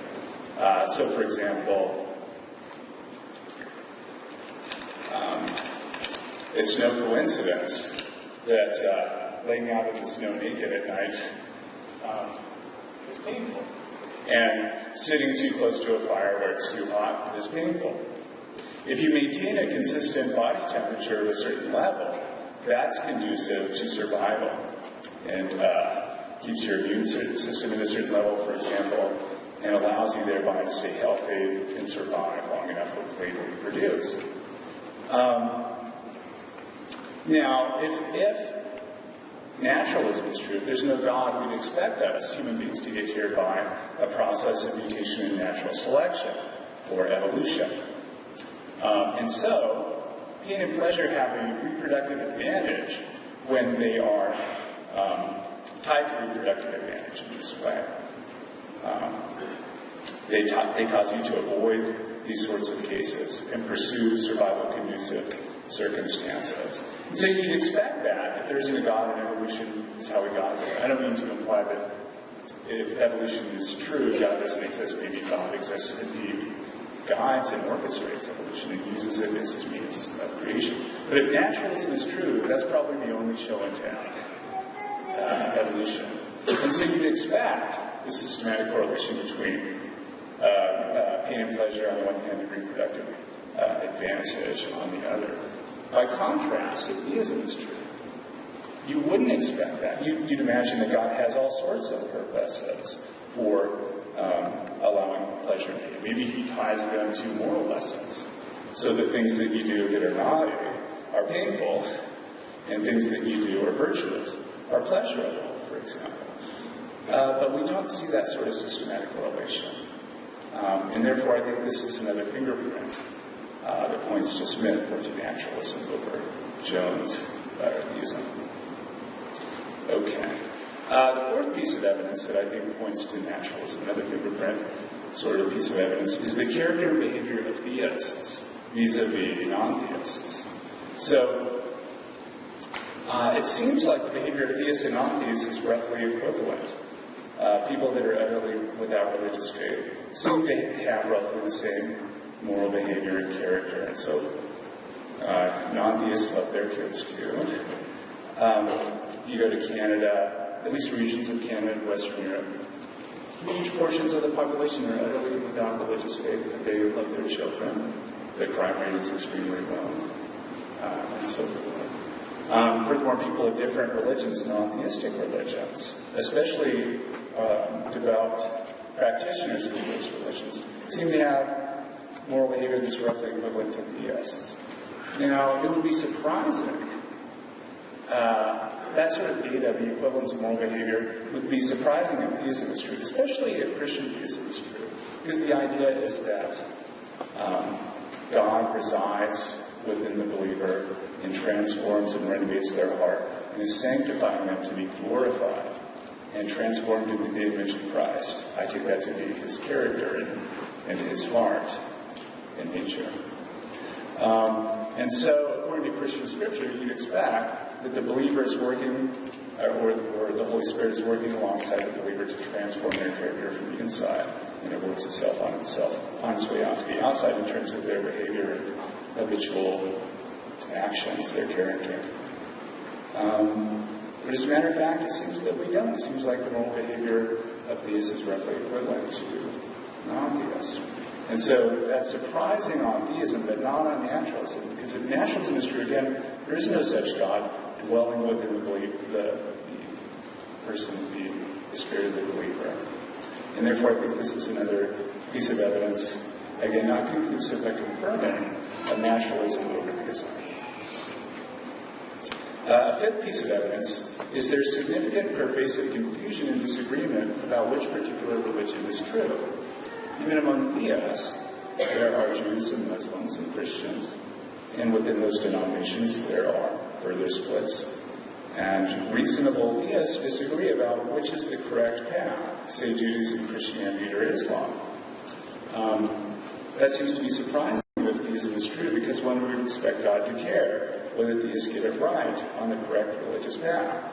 So, for example, it's no coincidence that laying out in the snow naked at night is painful. And sitting too close to a fire where it's too hot is painful. If you maintain a consistent body temperature at a certain level, that's conducive to survival and keeps your immune system at a certain level, for example, and allows you thereby to stay healthy and survive long enough hopefully to reproduce. Now, if naturalism is true, if there's no God, we'd expect us, human beings, to get here by a process of mutation and natural selection, or evolution. And so, pain and pleasure have a reproductive advantage when they are tied to reproductive advantage in this way. They cause you to avoid these sorts of cases and pursue survival-conducive circumstances. And so you'd expect that if there isn't a God and evolution is how we got there. I don't mean to imply that if evolution is true, God doesn't exist. Maybe God exists and He guides and orchestrates evolution and uses it as His means of creation. But if naturalism is true, that's probably the only show in town, evolution. And so you'd expect the systematic correlation between pain and pleasure on the one hand and reproductive advantage on the other. By contrast, if theism is true, You wouldn't expect that. You'd imagine that God has all sorts of purposes for allowing pleasure in you. Maybe he ties them to moral lessons, so that things that you do that are naughty are painful, and things that you do are virtuous, are pleasurable, for example. But we don't see that sort of systematic correlation. And therefore, I think this is another fingerprint that points to Smith or to naturalism over Jones' theism. Okay. The fourth piece of evidence that I think points to naturalism, another fingerprint sort of piece of evidence, is the character and behavior of theists vis-a-vis non-theists. So, it seems like the behavior of theists and non-theists is roughly equivalent. People that are utterly without religious faith seem to have roughly the same moral behavior and character, and so non-theists love their kids too. If you go to Canada, at least regions of Canada and Western Europe, huge portions of the population are utterly without religious faith, but they love their children. The crime rate is extremely low, and so forth. Furthermore, people of different religions, non-theistic religions, especially devout practitioners of those religions, seem to have moral behavior that's roughly equivalent to theists. Now, it would be surprising. That sort of data, the equivalence of moral behavior, would be surprising if theism is true, especially if Christian theism is true. Because the idea is that God resides within the believer and transforms and renovates their heart and is sanctifying them to be glorified and transformed into the image of Christ. I take that to be his character and his heart and nature. And so, according to Christian scripture, you'd expect that the believer is working, or the Holy Spirit is working alongside the believer to transform their character from the inside, and it works itself on its way out to the outside in terms of their behavior and habitual actions, their character. But as a matter of fact, it seems that we don't. It seems like the moral behavior of theists is roughly equivalent to non-theists. And so that's surprising on theism, but not on naturalism. Because if naturalism is true, again, there is no such God dwelling within the person, the spirit of the believer. And therefore, I think this is another piece of evidence, again, not conclusive, but confirming of naturalism over theism. A fifth piece of evidence is there's significant pervasive confusion and disagreement about which particular religion is true. Even among theists, there are Jews and Muslims and Christians, and within those denominations there are further splits. And reasonable theists disagree about which is the correct path, say Judaism, Christianity, or Islam. That seems to be surprising if theism is true, because one would expect God to care whether theists get it right on the correct religious path.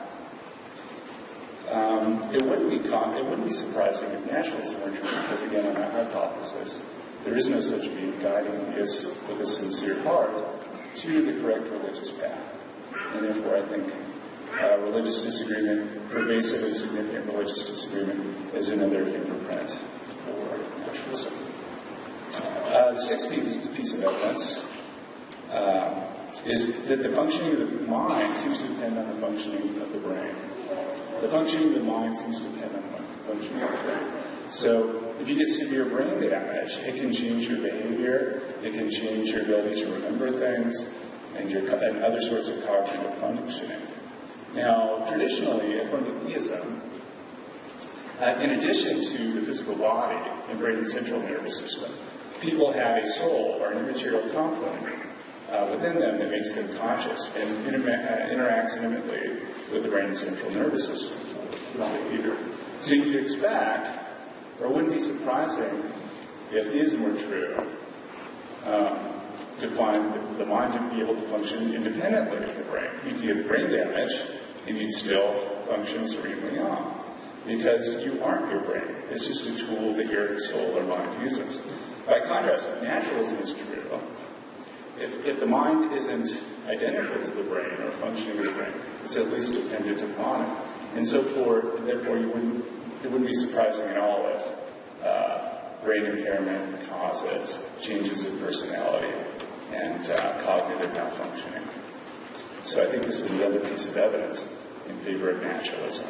It wouldn't be surprising if naturalism were true, because again, on that hypothesis, there is no such being guiding theists with a sincere heart to the correct religious path. And therefore, I think religious disagreement, pervasive and significant religious disagreement, is another fingerprint for naturalism. The sixth piece of evidence is that the functioning of the mind seems to depend on the functioning of the brain. The functioning of the mind seems to depend on the functioning of the brain. So if you get severe brain damage, it can change your behavior, it can change your ability to remember things, and other sorts of cognitive functioning. Now, traditionally, according to theism, in addition to the physical body and brain and central nervous system, people have a soul or an immaterial component within them that makes them conscious and interacts intimately with the brain and central nervous system for behavior. So you'd expect, or it wouldn't be surprising if theism were true, to find the mind to be able to function independently of the brain. You could get brain damage, and you'd still function serenely on, because you aren't your brain. It's just a tool that your soul or mind uses. By contrast, if naturalism is true, if the mind isn't identical to the brain or functioning of the brain, it's at least dependent upon it. And so therefore, it wouldn't be surprising at all if brain impairment causes changes in personality and cognitive malfunctioning. So I think this is another piece of evidence in favor of naturalism.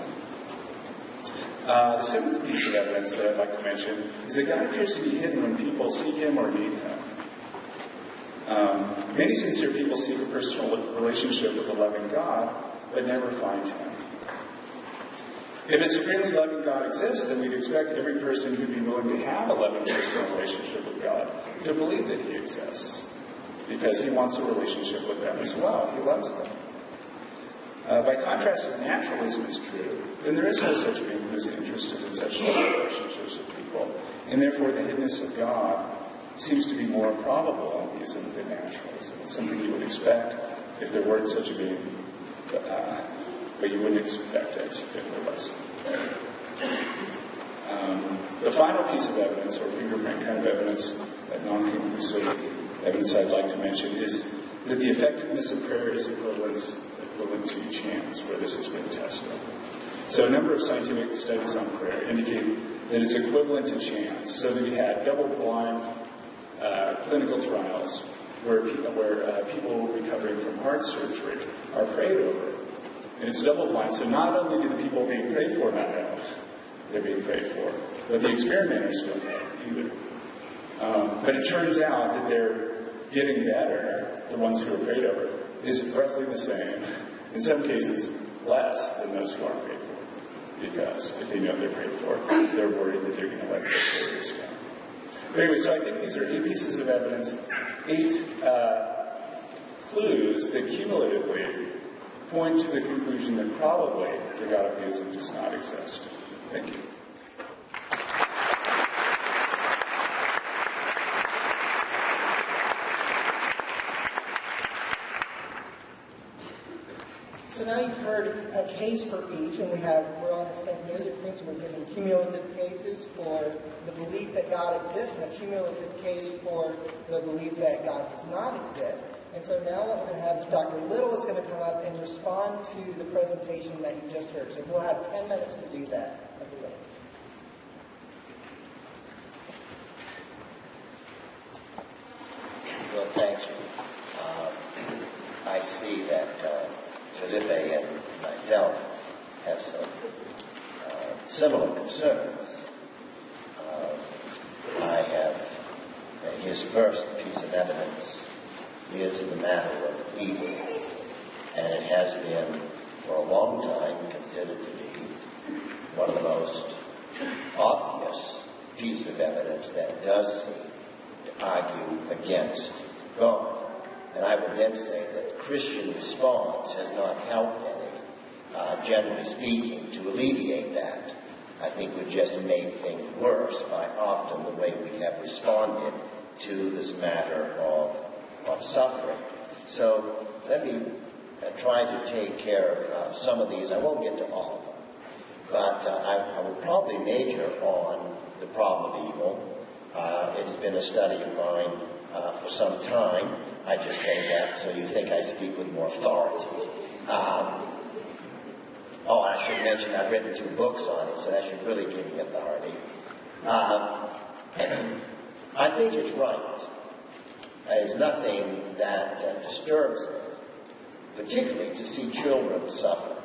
The seventh piece of evidence that I'd like to mention is that God appears to be hidden when people seek him or need him. Many sincere people seek a personal relationship with a loving God, but never find him. If a supremely loving God exists, then we'd expect every person who'd be willing to have a loving personal relationship with God to believe that he exists, because he wants a relationship with them as well. He loves them. By contrast, if naturalism is true, then there is no such being who is interested in such relationships with people, and therefore the hiddenness of God seems to be more probable in theism than naturalism. It's something you would expect if there weren't such a being, but you wouldn't expect it if there was. The final piece of evidence, or fingerprint kind of evidence, that non-conclusive evidence I'd like to mention, is that the effectiveness of prayer is equivalent to chance, where this has been tested. So a number of scientific studies on prayer indicate that it's equivalent to chance. So that we had double-blind clinical trials where people recovering from heart surgery are prayed over. And it's double-blind, so not only do the people being prayed for not know they're being prayed for, but the experimenters don't know either. But it turns out that they're getting better, the ones who are prayed over, is roughly the same, in some cases less than those who aren't prayed for. Because if they know they're prayed for, they're worried that they're going to let their prayers go. But anyway, so I think these are 8 pieces of evidence, 8 clues that cumulatively point to the conclusion that probably the God of theism does not exist. Thank you. So now you've heard a case for each, and we're on the same page. It seems we're giving cumulative cases for the belief that God exists, and a cumulative case for the belief that God does not exist. And so now what we're going to have is Dr. Little is going to come up and respond to the presentation that you just heard. So we'll have 10 minutes to do that. Well, thank you. I see that Felipe and myself have some similar concerns. His first piece of evidence is the matter of evil, and it has been for a long time considered to be one of the most obvious pieces of evidence that does seem to argue against God. And I would then say that Christian response has not helped any, generally speaking, to alleviate that. I think we've just made things worse by often the way we have responded to this matter of suffering. So let me try to take care of some of these. I won't get to all of them, but I will probably major on the problem of evil. It's been a study of mine for some time. I just say that so you think I speak with more authority. I should mention I've written 2 books on it, so that should really give me authority. I think it's right. There's nothing that disturbs me, particularly to see children suffer.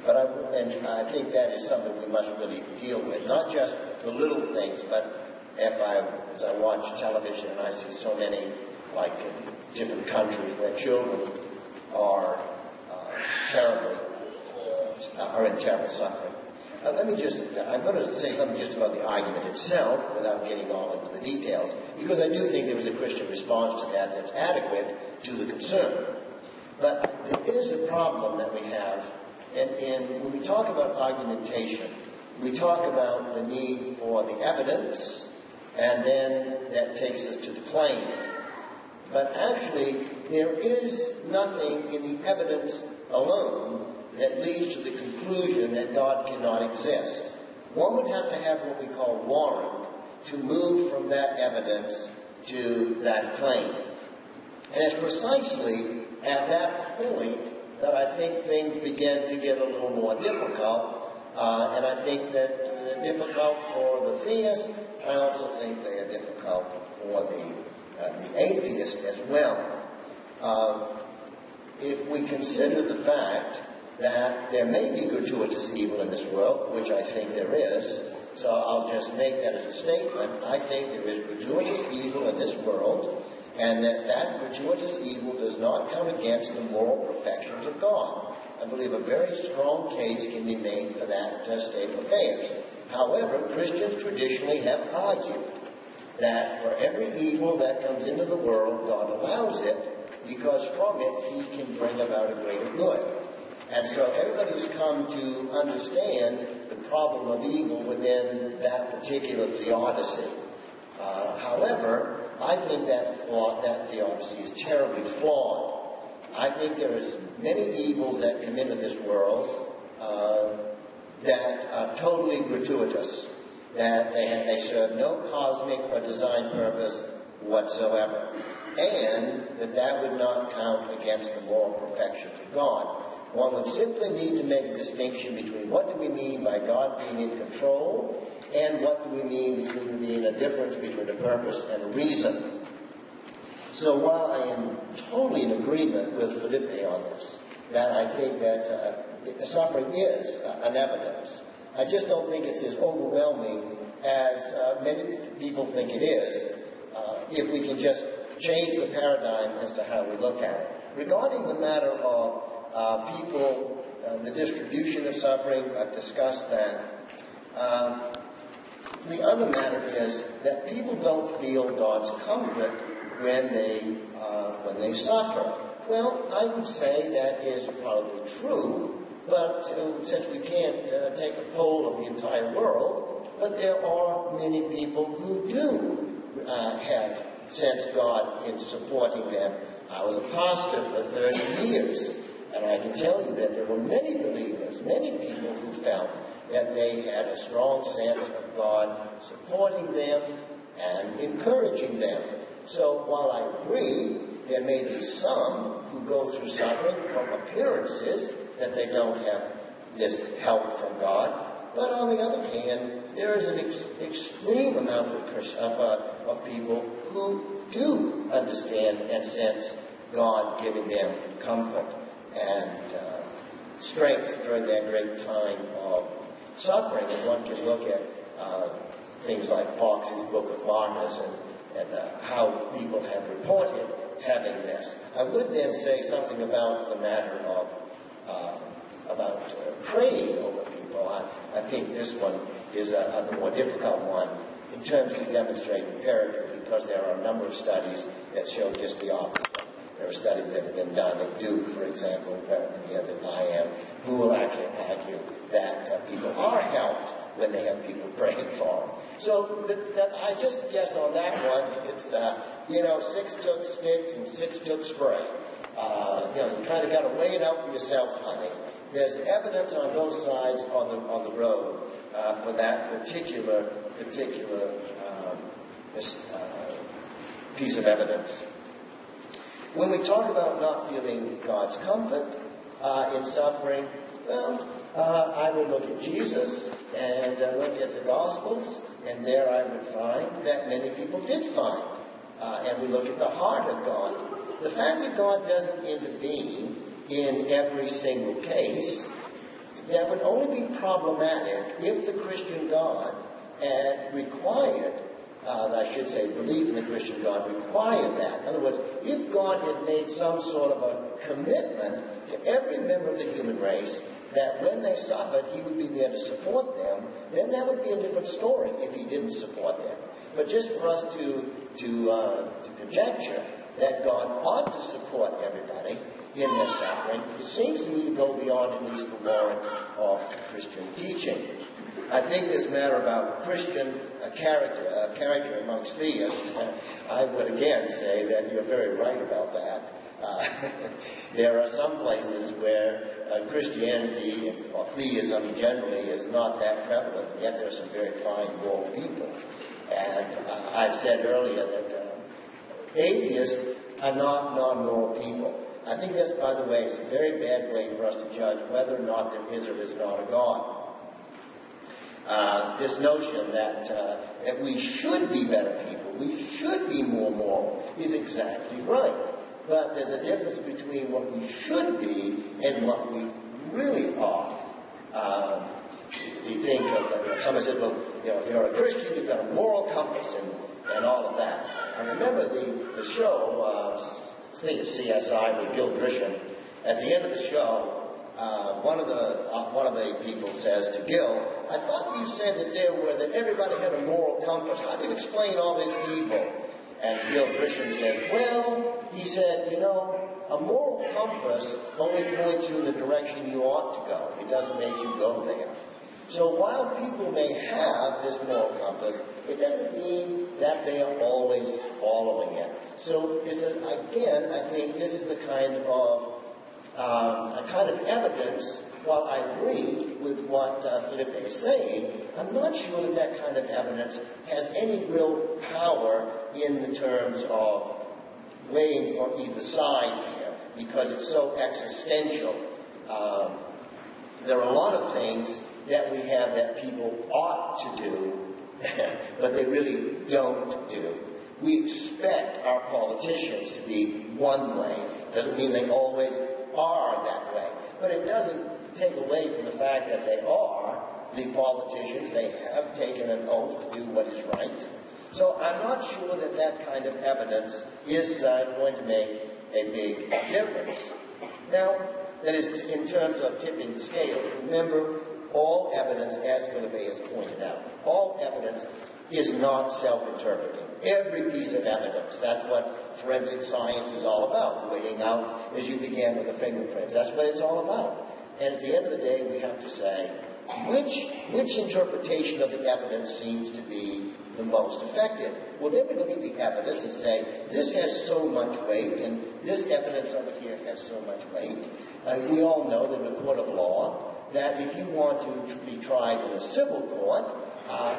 But I think that is something we must really deal with, not just the little things, but as I watch television and I see so many, like in different countries, where children are in terrible suffering. I'm going to say something just about the argument itself without getting all into the details, because I do think there is a Christian response to that that's adequate to the concern. But there is a problem that we have, and when we talk about argumentation, we talk about the need for the evidence, and then that takes us to the claim. But actually, there is nothing in the evidence alone that leads to the conclusion that God cannot exist. One would have to have what we call warrant to move from that evidence to that claim. And it's precisely at that point that I think things begin to get a little more difficult. And I think that they're difficult for the theist. I also think they are difficult for the atheist as well. If we consider the fact that there may be gratuitous evil in this world, which I think there is. So I'll just make that as a statement. I think there is gratuitous evil in this world, and that gratuitous evil does not come against the moral perfections of God. I believe a very strong case can be made for that state of affairs. However, Christians traditionally have argued that for every evil that comes into the world, God allows it, because from it he can bring about a greater good. And so everybody's come to understand the problem of evil within that particular theodicy. However, I think that theodicy is terribly flawed. I think there is many evils that come into this world that are totally gratuitous, that they serve no cosmic or design purpose whatsoever, and that would not count against the moral perfections of God. One would simply need to make a distinction between what do we mean by God being in control and what do we mean between being a difference between a purpose and a reason. So while I am totally in agreement with Felipe on this, that I think that suffering is an evidence, I just don't think it's as overwhelming as many people think it is, if we can just change the paradigm as to how we look at it. Regarding the matter of people, the distribution of suffering, I've discussed that. The other matter is that people don't feel God's comfort when they suffer. Well, I would say that is probably true, but since we can't take a poll of the entire world, but there are many people who do have sensed God in supporting them. I was a pastor for 30 years. And I can tell you that there were many believers, many people who felt that they had a strong sense of God supporting them and encouraging them. So while I agree there may be some who go through suffering from appearances that they don't have this help from God, but on the other hand, there is an extreme amount of people who do understand and sense God giving them comfort and strength during that great time of suffering. And one can look at things like Fox's Book of Martyrs and how people have reported having this. I would then say something about the matter of praying over people. I think this one is a more difficult one in terms to demonstrate empirically, because there are a number of studies that show just the opposite. There are studies that have been done at Duke, for example, that I am, who will actually argue that people are helped when they have people praying for them. So I just guess on that one, it's, 6 took sticks and 6 took spray. You kind of got to weigh it out for yourself, honey. There's evidence on both sides on the road for that particular piece of evidence. When we talk about not feeling God's comfort in suffering, well, I would look at Jesus and look at the Gospels, and there I would find that many people did find. And we look at the heart of God. The fact that God doesn't intervene in every single case, that would only be problematic if the Christian God had required, belief in the Christian God required that. In other words, if God had made some sort of a commitment to every member of the human race that when they suffered, he would be there to support them, then that would be a different story if he didn't support them. But just for us to conjecture that God ought to support everybody in their suffering, it seems to me to go beyond at least the warrant of Christian teaching. I think this matter about Christian character amongst theists, I would again say that you're very right about that. There are some places where Christianity or theism generally is not that prevalent, and yet there are some very fine moral people. And I've said earlier that atheists are not non-moral people. I think this, by the way, is a very bad way for us to judge whether or not there is or is not a God. This notion that we should be better people, we should be more moral, is exactly right. But there's a difference between what we should be and what we really are. You think of, someone said, well, if you're a Christian, you've got a moral compass and all of that. I remember the show, I think it's CSI with Gil Grisham. At the end of the show, one of the people says to Gil, I thought you said that everybody had a moral compass. How do you explain all this evil? And Gil Grisham says, well, he said, a moral compass only points you in the direction you ought to go. It doesn't make you go there. So while people may have this moral compass, it doesn't mean that they are always following it. So again, I think this is a kind of evidence. While I agree with what Felipe is saying, I'm not sure that kind of evidence has any real power in the terms of weighing for either side here, because it's so existential. There are a lot of things that we have that people ought to do, but they really don't do. We expect our politicians to be one way. Doesn't mean they always are that way, but it doesn't take away from the fact that they are the politicians. They have taken an oath to do what is right. So I'm not sure that kind of evidence is going to make a big difference. Now, that is in terms of tipping the scales. Remember, all evidence, as Felipe has pointed out, all evidence is not self-interpreting. Every piece of evidence, that's what forensic science is all about, weighing out, as you began with the fingerprints. That's what it's all about. And at the end of the day, we have to say, which interpretation of the evidence seems to be the most effective? Well, then we look at the evidence and say, this has so much weight, and this evidence over here has so much weight. We all know that in a court of law, that if you want to be tried in a civil court,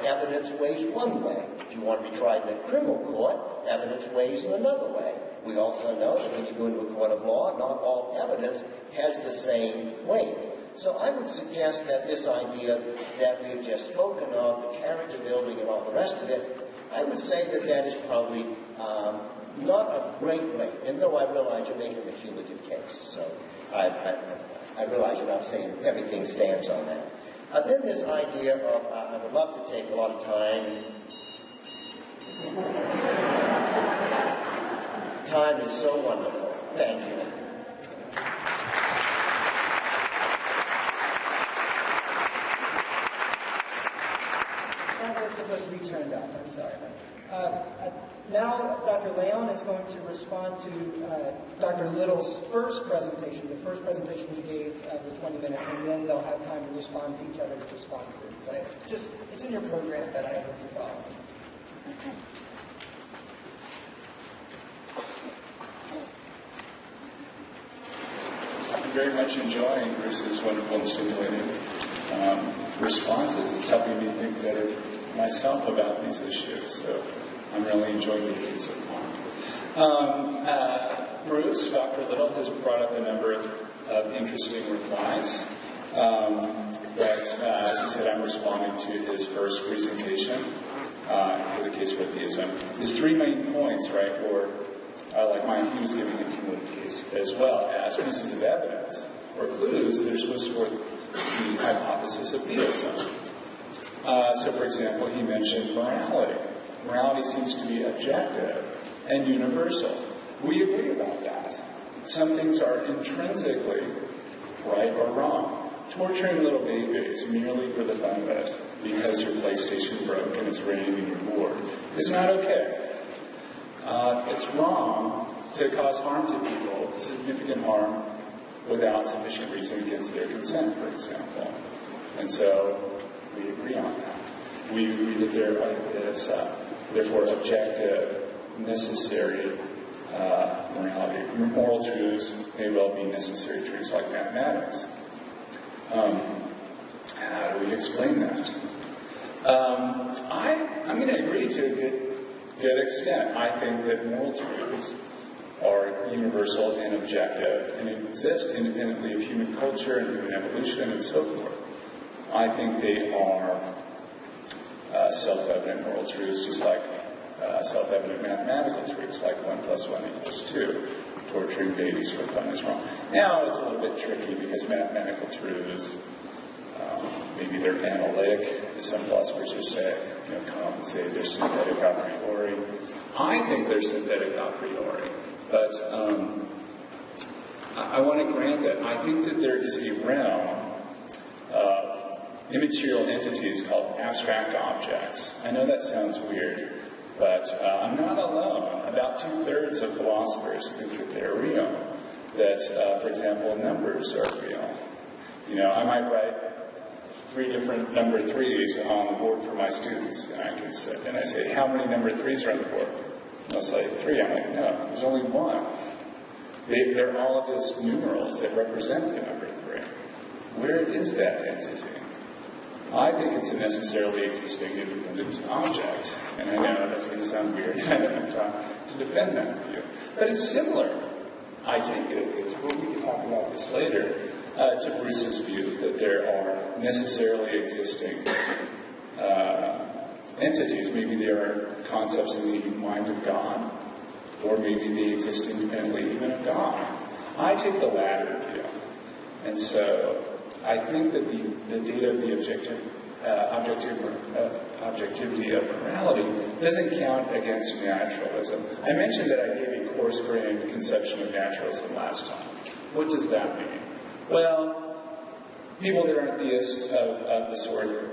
evidence weighs one way. If you want to be tried in a criminal court, evidence weighs in another way. We also know that when you go into a court of law, not all evidence has the same weight. So I would suggest that this idea that we've just spoken of, the character building and all the rest of it, I would say that is probably not a great weight, and though I realize you're making a cumulative case. So I realize you're not saying everything stands on that. Then this idea of, I would love to take a lot of time. Time is so wonderful. Thank you. That was supposed to be turned off. I'm sorry. Now Dr. Leon is going to respond to Dr. Little's first presentation, the first presentation he gave for 20 minutes, and then they'll have time to respond to each other's responses. It's in your program that I hope you follow. Okay. I'm very much enjoying Bruce's wonderful and stimulating responses. It's helping me think better myself about these issues. So I'm really enjoying the debate so far. Bruce, Dr. Little, has brought up a number of interesting replies. But as he said, I'm responding to his first presentation for the case for theism. His three main points, right, or like mine, he was giving a cumulative case as well as pieces of evidence or clues that are supposed to support the hypothesis of theism. So, for example, he mentioned morality. Morality seems to be objective and universal. We agree about that. Some things are intrinsically right or wrong. Torturing little babies merely for the fun of it because your PlayStation broke and it's raining and you're bored is not okay. It's wrong to cause harm to people, significant harm, without sufficient reason against their consent, for example. And so we agree on that. We agree that there is, therefore, objective, necessary morality. Moral truths may well be necessary truths like mathematics. How do we explain that? I'm going to agree to a good extent. I think that moral truths are universal and objective and exist independently of human culture and human evolution and so forth. I think they are self-evident moral truths, just like self-evident mathematical truths like 1 + 1 = 2. Torturing babies for fun is wrong. Now it's a little bit tricky because mathematical truths, maybe they're analytic, as some philosophers would say, Kant say they're synthetic a priori. I think they're synthetic a priori, but I want to grant that. I think that there is a realm of immaterial entities called abstract objects. I know that sounds weird, but I'm not alone. About 2/3 of philosophers think that they're real. That, for example, numbers are real. I might write 3 different number 3s on the board for my students, and I say, how many number 3s are on the board? And they'll say 3. I'm like, no, there's only 1. They're all just numerals that represent the number 3. Where is that entity? I think it's a necessarily existing independent object. And I know that's going to sound weird. I don't have time to defend that view. But it's similar, I take it, because we can talk about this later, to Bruce's view that there are necessarily existing entities. Maybe there are concepts in the mind of God, or maybe they exist independently even of God. I take the latter view. And so I think that the data of the objectivity of morality doesn't count against naturalism. I mentioned that I gave a coarse-grained conception of naturalism last time. What does that mean? Well, people that aren't theists of the sort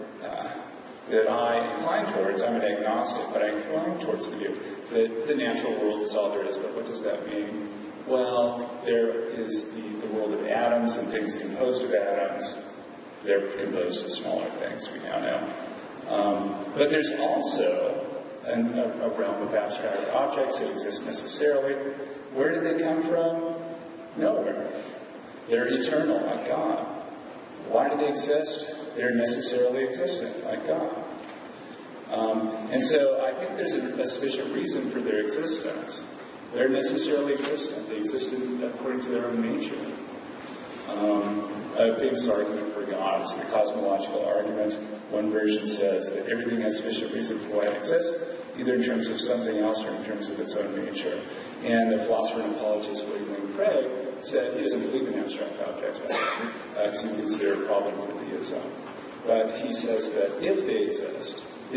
that I incline towards, I'm an agnostic, but I incline towards the view that the natural world is all there is. But what does that mean? Well, there is the world of atoms and things composed of atoms. They're composed of smaller things, we now know. But there's also a realm of abstract objects that exist necessarily. Where did they come from? Nowhere. They're eternal, like God. Why do they exist? They're necessarily existent, like God. And so I think there's a sufficient reason for their existence. They're necessarily existent. They exist according to their own nature. A famous argument for God is the cosmological argument. One version says that everything has sufficient reason for why it exists, either in terms of something else or in terms of its own nature. And the philosopher and apologist William Lane Craig said he doesn't believe in abstract objects because he thinks they're a problem for theism. But he says that if they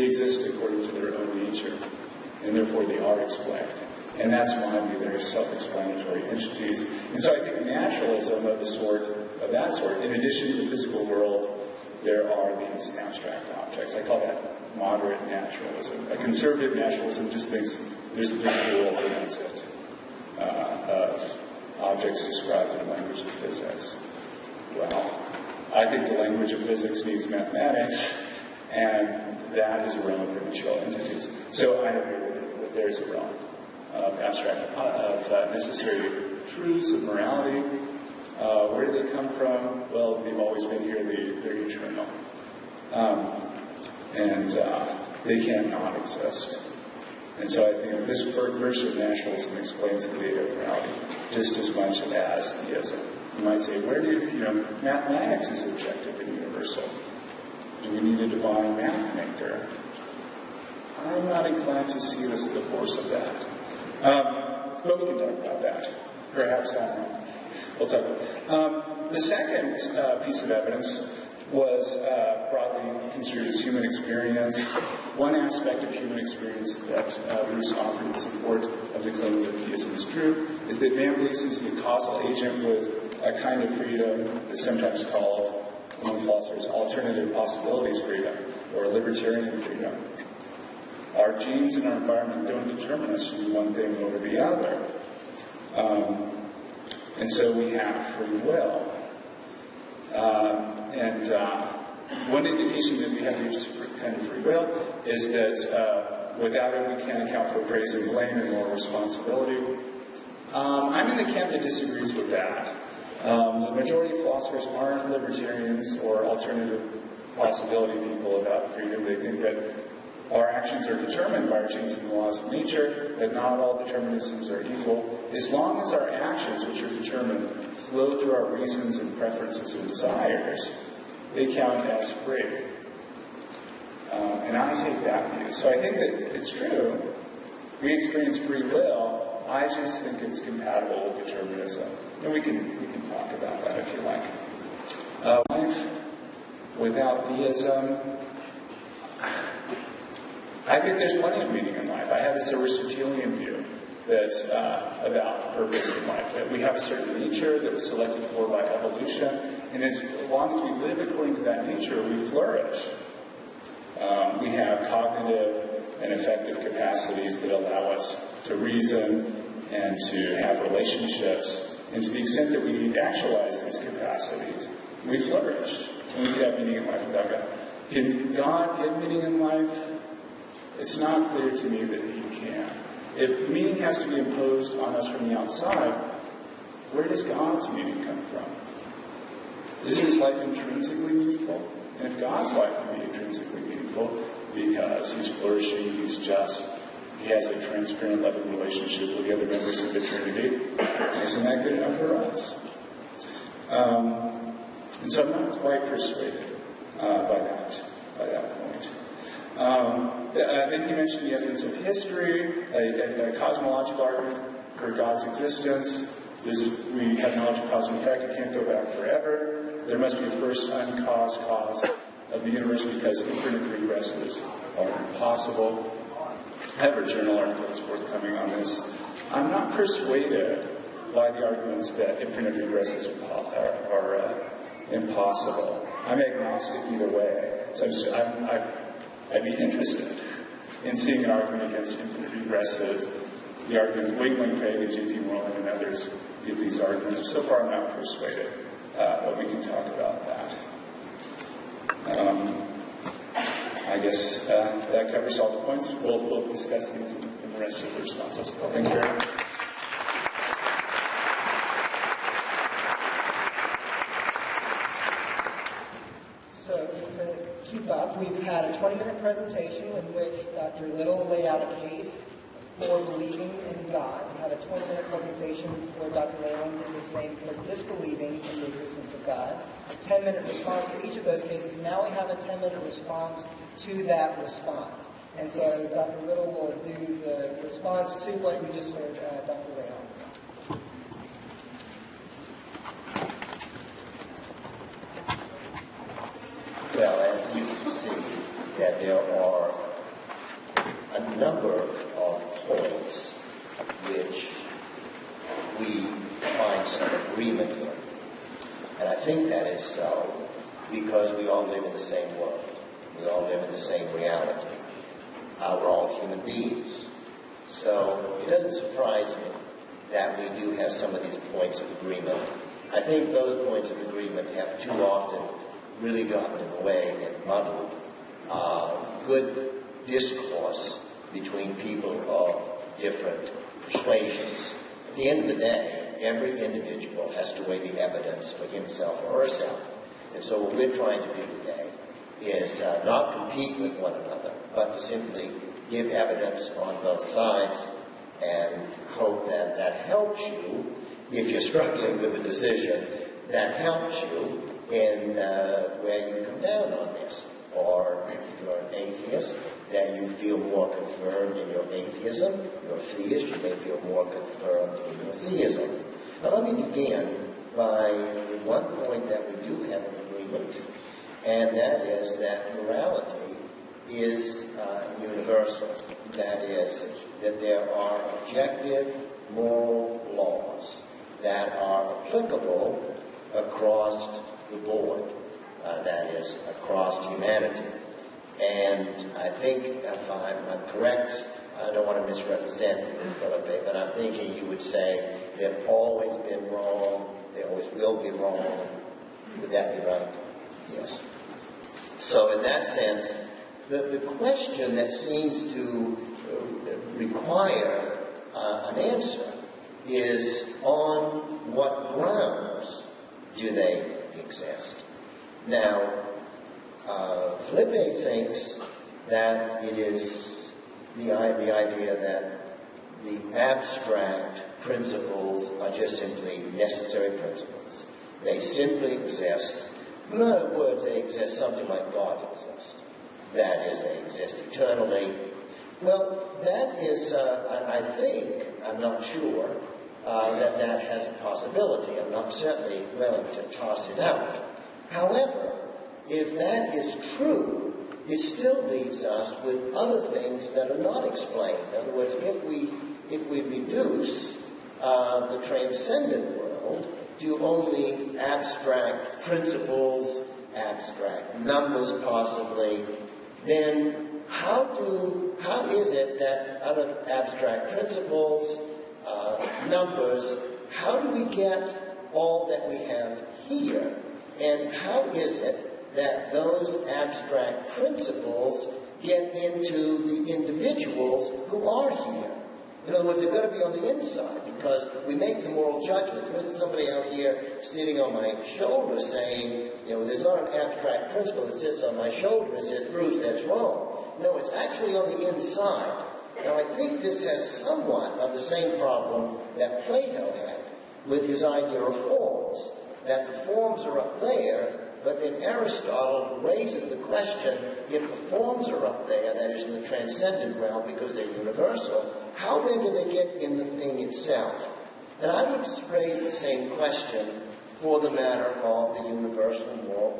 exist according to their own nature, and therefore they are explained. And that's my view. They're self-explanatory entities. And so I think naturalism of that sort, in addition to the physical world, there are these abstract objects. I call that moderate naturalism. A conservative naturalism just thinks there's the physical world and that's it. Of objects described in the language of physics. Well, I think the language of physics needs mathematics, and that is a realm of immaterial entities. So I agree with it, that there's a realm of abstract, of necessary truths of morality. Where do they come from? Well, they've always been here. They're eternal. And they cannot exist. And so I think this version of naturalism explains the data of morality just as much as theism. You might say, mathematics is objective and universal. Do we need a divine math maker? I'm not inclined to see this as the force of that. But we can talk about that. Perhaps we'll talk about it. The second piece of evidence was broadly construed as human experience. One aspect of human experience that Bruce offered in support of the claim that theism is true is that man believes he's the causal agent with a kind of freedom that's sometimes called, among philosophers, alternative possibilities freedom, or libertarian freedom. Our genes and our environment don't determine us to do one thing over the other. And so we have free will. One indication that we have this kind of free will is that without it we can't account for praise and blame and moral responsibility. I'm in the camp that disagrees with that. The majority of philosophers aren't libertarians or alternative possibility people about freedom. They think that our actions are determined by our genes and the laws of nature, that not all determinisms are equal. As long as our actions, which are determined, flow through our reasons and preferences and desires, they count as free. And I take that view. So I think that it's true We experience free will. I just think it's compatible with determinism. And we can talk about that if you like. Life without theism, I think there's plenty of meaning in life. I have this Aristotelian view that's about purpose in life, that we have a certain nature that was selected for by evolution, and as long as we live according to that nature, we flourish. We have cognitive and affective capacities that allow us to reason and to have relationships, and to the extent that we actualize these capacities, we flourish, and we can have meaning in life without God. Can God give meaning in life? It's not clear to me that He can. If meaning has to be imposed on us from the outside, where does God's meaning come from? Isn't His life intrinsically meaningful? And if God's life can be intrinsically meaningful because He's flourishing, He's just, He has a transparent, loving relationship with the other members of the Trinity, isn't that good enough for us? And so I'm not quite persuaded by that point. Then he mentioned the evidence of history, a cosmological argument for God's existence. We have knowledge of cause and effect. It can't go back forever. There must be a first uncaused cause of the universe because infinite regresses are impossible. I have a journal article that's forthcoming on this. I'm not persuaded by the arguments that infinite regresses are impossible. I'm agnostic either way. So I'd be interested in seeing an argument against infinite regresses. The argument, Wakeling, Craig, and J.P. Moreland, and others give these arguments. So far, I'm not persuaded, but we can talk about that. I guess that covers all the points. We'll discuss these in the rest of the responses. Thank you very much. So, to keep up, we've had a 20-minute presentation in which Dr. Little laid out a case for believing in God. We had a 20-minute presentation where Dr. Leyland did the same for disbelieving in the existence of God. A 10-minute response to each of those cases. Now we have a 10-minute response to that response. And so Dr. Little will do the response to what you just heard Dr. Leyland. Well, as you can see, that there are a number of points which we find some agreement in. And I think that is so because we all live in the same world. We all live in the same reality. We're all human beings. So it doesn't surprise me that we do have some of these points of agreement. I think those points of agreement have too often really gotten in the way and muddled good discourse between people of different persuasions. At the end of the day, every individual has to weigh the evidence for himself or herself. And so what we're trying to do today is not compete with one another, but to simply give evidence on both sides and hope that that helps you, if you're struggling with a decision, that helps you in where you come down on this. Or if you're an atheist, that you feel more confirmed in your atheism. You're a theist, you may feel more confirmed in your theism. Now let me begin by one point that we do have an agreement, and that is that morality is universal. That is, that there are objective moral laws that are applicable across the board, that is, across humanity. And I think, if I'm correct, I don't want to misrepresent you, Philippe, but I'm thinking you would say they've always been wrong, they always will be wrong. Would that be right? Yes. So in that sense, the question that seems to require an answer is on what grounds do they exist? Now, Felipe thinks that it is the idea that the abstract principles are just simply necessary principles. They simply exist. In other words, they exist something like God exists. That is, they exist eternally. Well, that is, I think, I'm not sure, that has a possibility. I'm not certainly willing to toss it out. However, if that is true, it still leaves us with other things that are not explained. In other words, if we reduce the transcendent world to only abstract principles, abstract numbers possibly, then how is it that out of abstract principles, numbers, how do we get all that we have here? And how is it that those abstract principles get into the individuals who are here? In other words, they've got to be on the inside, because we make the moral judgment. There isn't somebody out here sitting on my shoulder saying, there's not an abstract principle that sits on my shoulder and says, Bruce, that's wrong. No, it's actually on the inside. Now, I think this has somewhat of the same problem that Plato had with his idea of forms, that the forms are up there, but then Aristotle raises the question, if the forms are up there, that is in the transcendent realm because they're universal, how then do they get in the thing itself? And I would raise the same question for the matter of the universal moral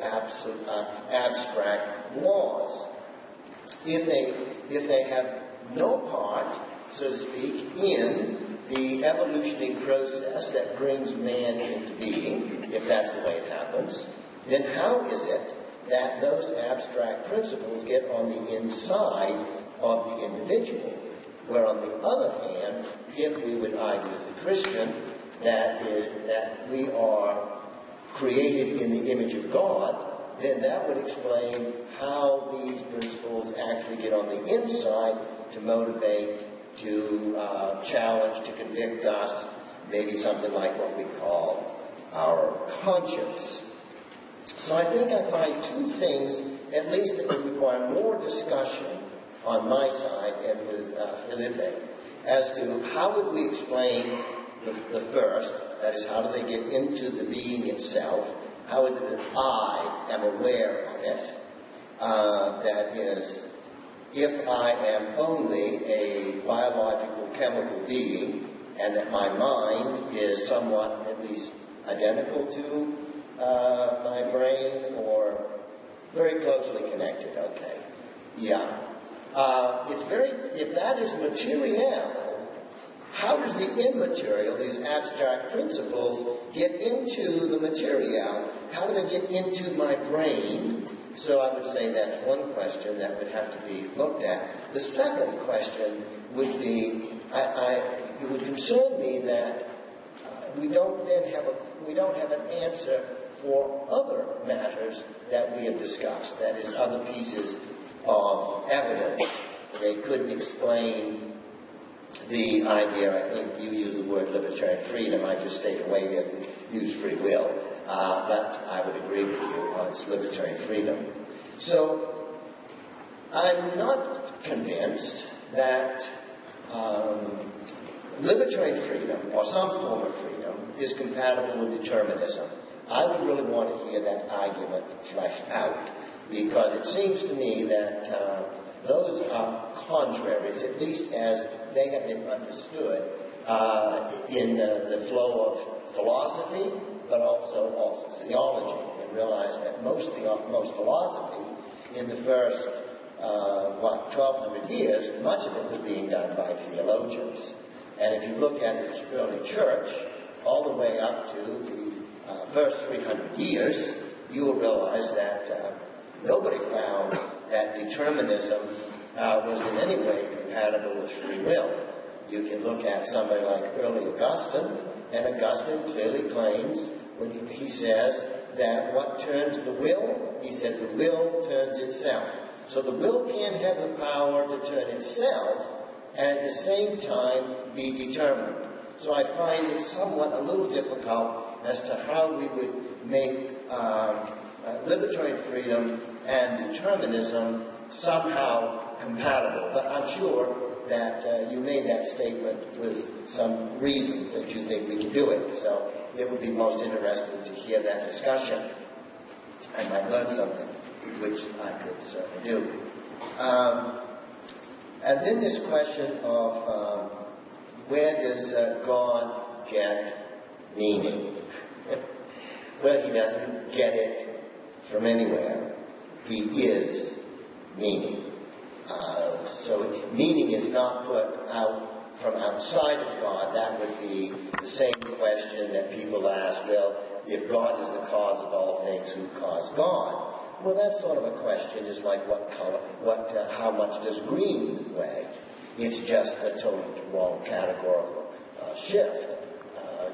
abstract laws. If they have no part, so to speak, in the evolutionary process that brings man into being, if that's the way it happens, then how is it that those abstract principles get on the inside of the individual? Where, on the other hand, if we would argue as a Christian that we are created in the image of God, then that would explain how these principles actually get on the inside to motivate, to challenge, to convict us, maybe something like what we call our conscience. So I think I find two things, at least, that would require more discussion on my side and with Felipe, as to how would we explain the first, that is, how do they get into the being itself? How is it that I am aware of it? That is, if I am only a biological chemical being, and that my mind is somewhat at least identical to my brain, or very closely connected, okay. Yeah. If that is material, how does the immaterial, these abstract principles, get into the material? How do they get into my brain? So I would say that's one question that would have to be looked at. The second question would be, it would concern me that we don't have an answer for other matters that we have discussed. That is, other pieces of evidence. They couldn't explain the idea, I think you use the word libertarian freedom, I just stayed away here and used free will, but I would agree with you on its libertarian freedom. So, I'm not convinced that libertarian freedom, or some form of freedom, is compatible with determinism. I would really want to hear that argument fleshed out, because it seems to me that those are contraries, at least as they have been understood in the flow of philosophy, but also theology. And realize that most philosophy in the first 1,200 years, much of it was being done by theologians. And if you look at the early church, all the way up to the first 300 years, you will realize that nobody found that determinism was in any way compatible with free will. You can look at somebody like early Augustine, and Augustine clearly claims, when he says that what turns the will, he said the will turns itself. So the will can't have the power to turn itself and at the same time be determined. So I find it somewhat a little difficult as to how we would make libertarian freedom and determinism somehow compatible. But I'm sure that you made that statement with some reason that you think we can do it. So it would be most interesting to hear that discussion. I might learn something, which I could certainly do. And then this question of where does God get meaning? Well, he doesn't get it from anywhere. He is meaning. So meaning is not put out from outside of God. That would be the same question that people ask, well, if God is the cause of all things, who caused God? Well, that sort of a question is like what color, how much does green weigh? It's just a totally wrong categorical shift.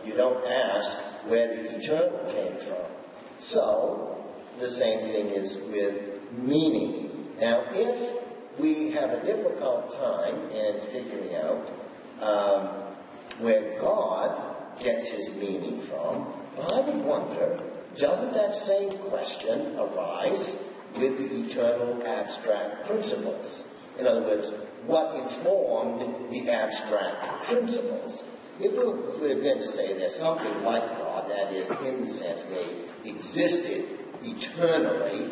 You don't ask where the eternal came from. So, the same thing is with meaning. Now, if we have a difficult time in figuring out where God gets his meaning from, I would wonder, doesn't that same question arise with the eternal abstract principles? In other words, what informed the abstract principles? If we were going to say there's something like God, that is, in the sense they existed eternally,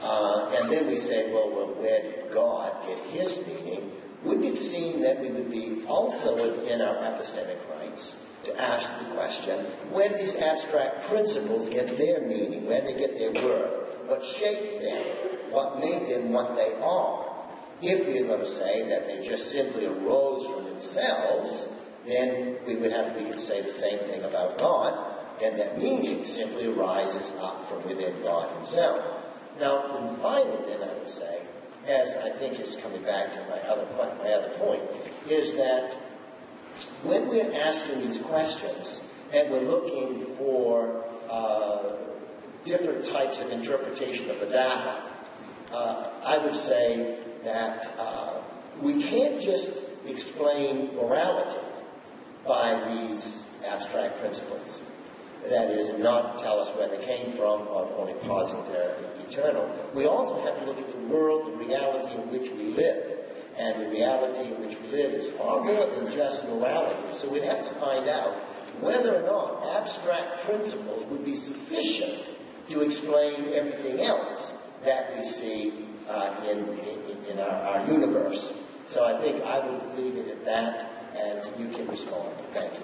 and then we say, well, where did God get his meaning? Wouldn't it seem that we would be also within our epistemic rights to ask the question, where do these abstract principles get their meaning? Where do they get their worth? What shaped them? What made them what they are? If we're going to say that they just simply arose from themselves, then we could say the same thing about God, and that meaning simply arises up from within God himself. Now, the final thing I would say, as I think is coming back to my other point, is that when we're asking these questions and we're looking for different types of interpretation of the data, I would say that we can't just explain morality by these abstract principles. That is, not tell us where they came from or only posit they're eternal. We also have to look at the world, the reality in which we live. And the reality in which we live is far more than just morality. So we'd have to find out whether or not abstract principles would be sufficient to explain everything else that we see in our universe. So I think I would leave it at that, and you can respond. Thank you.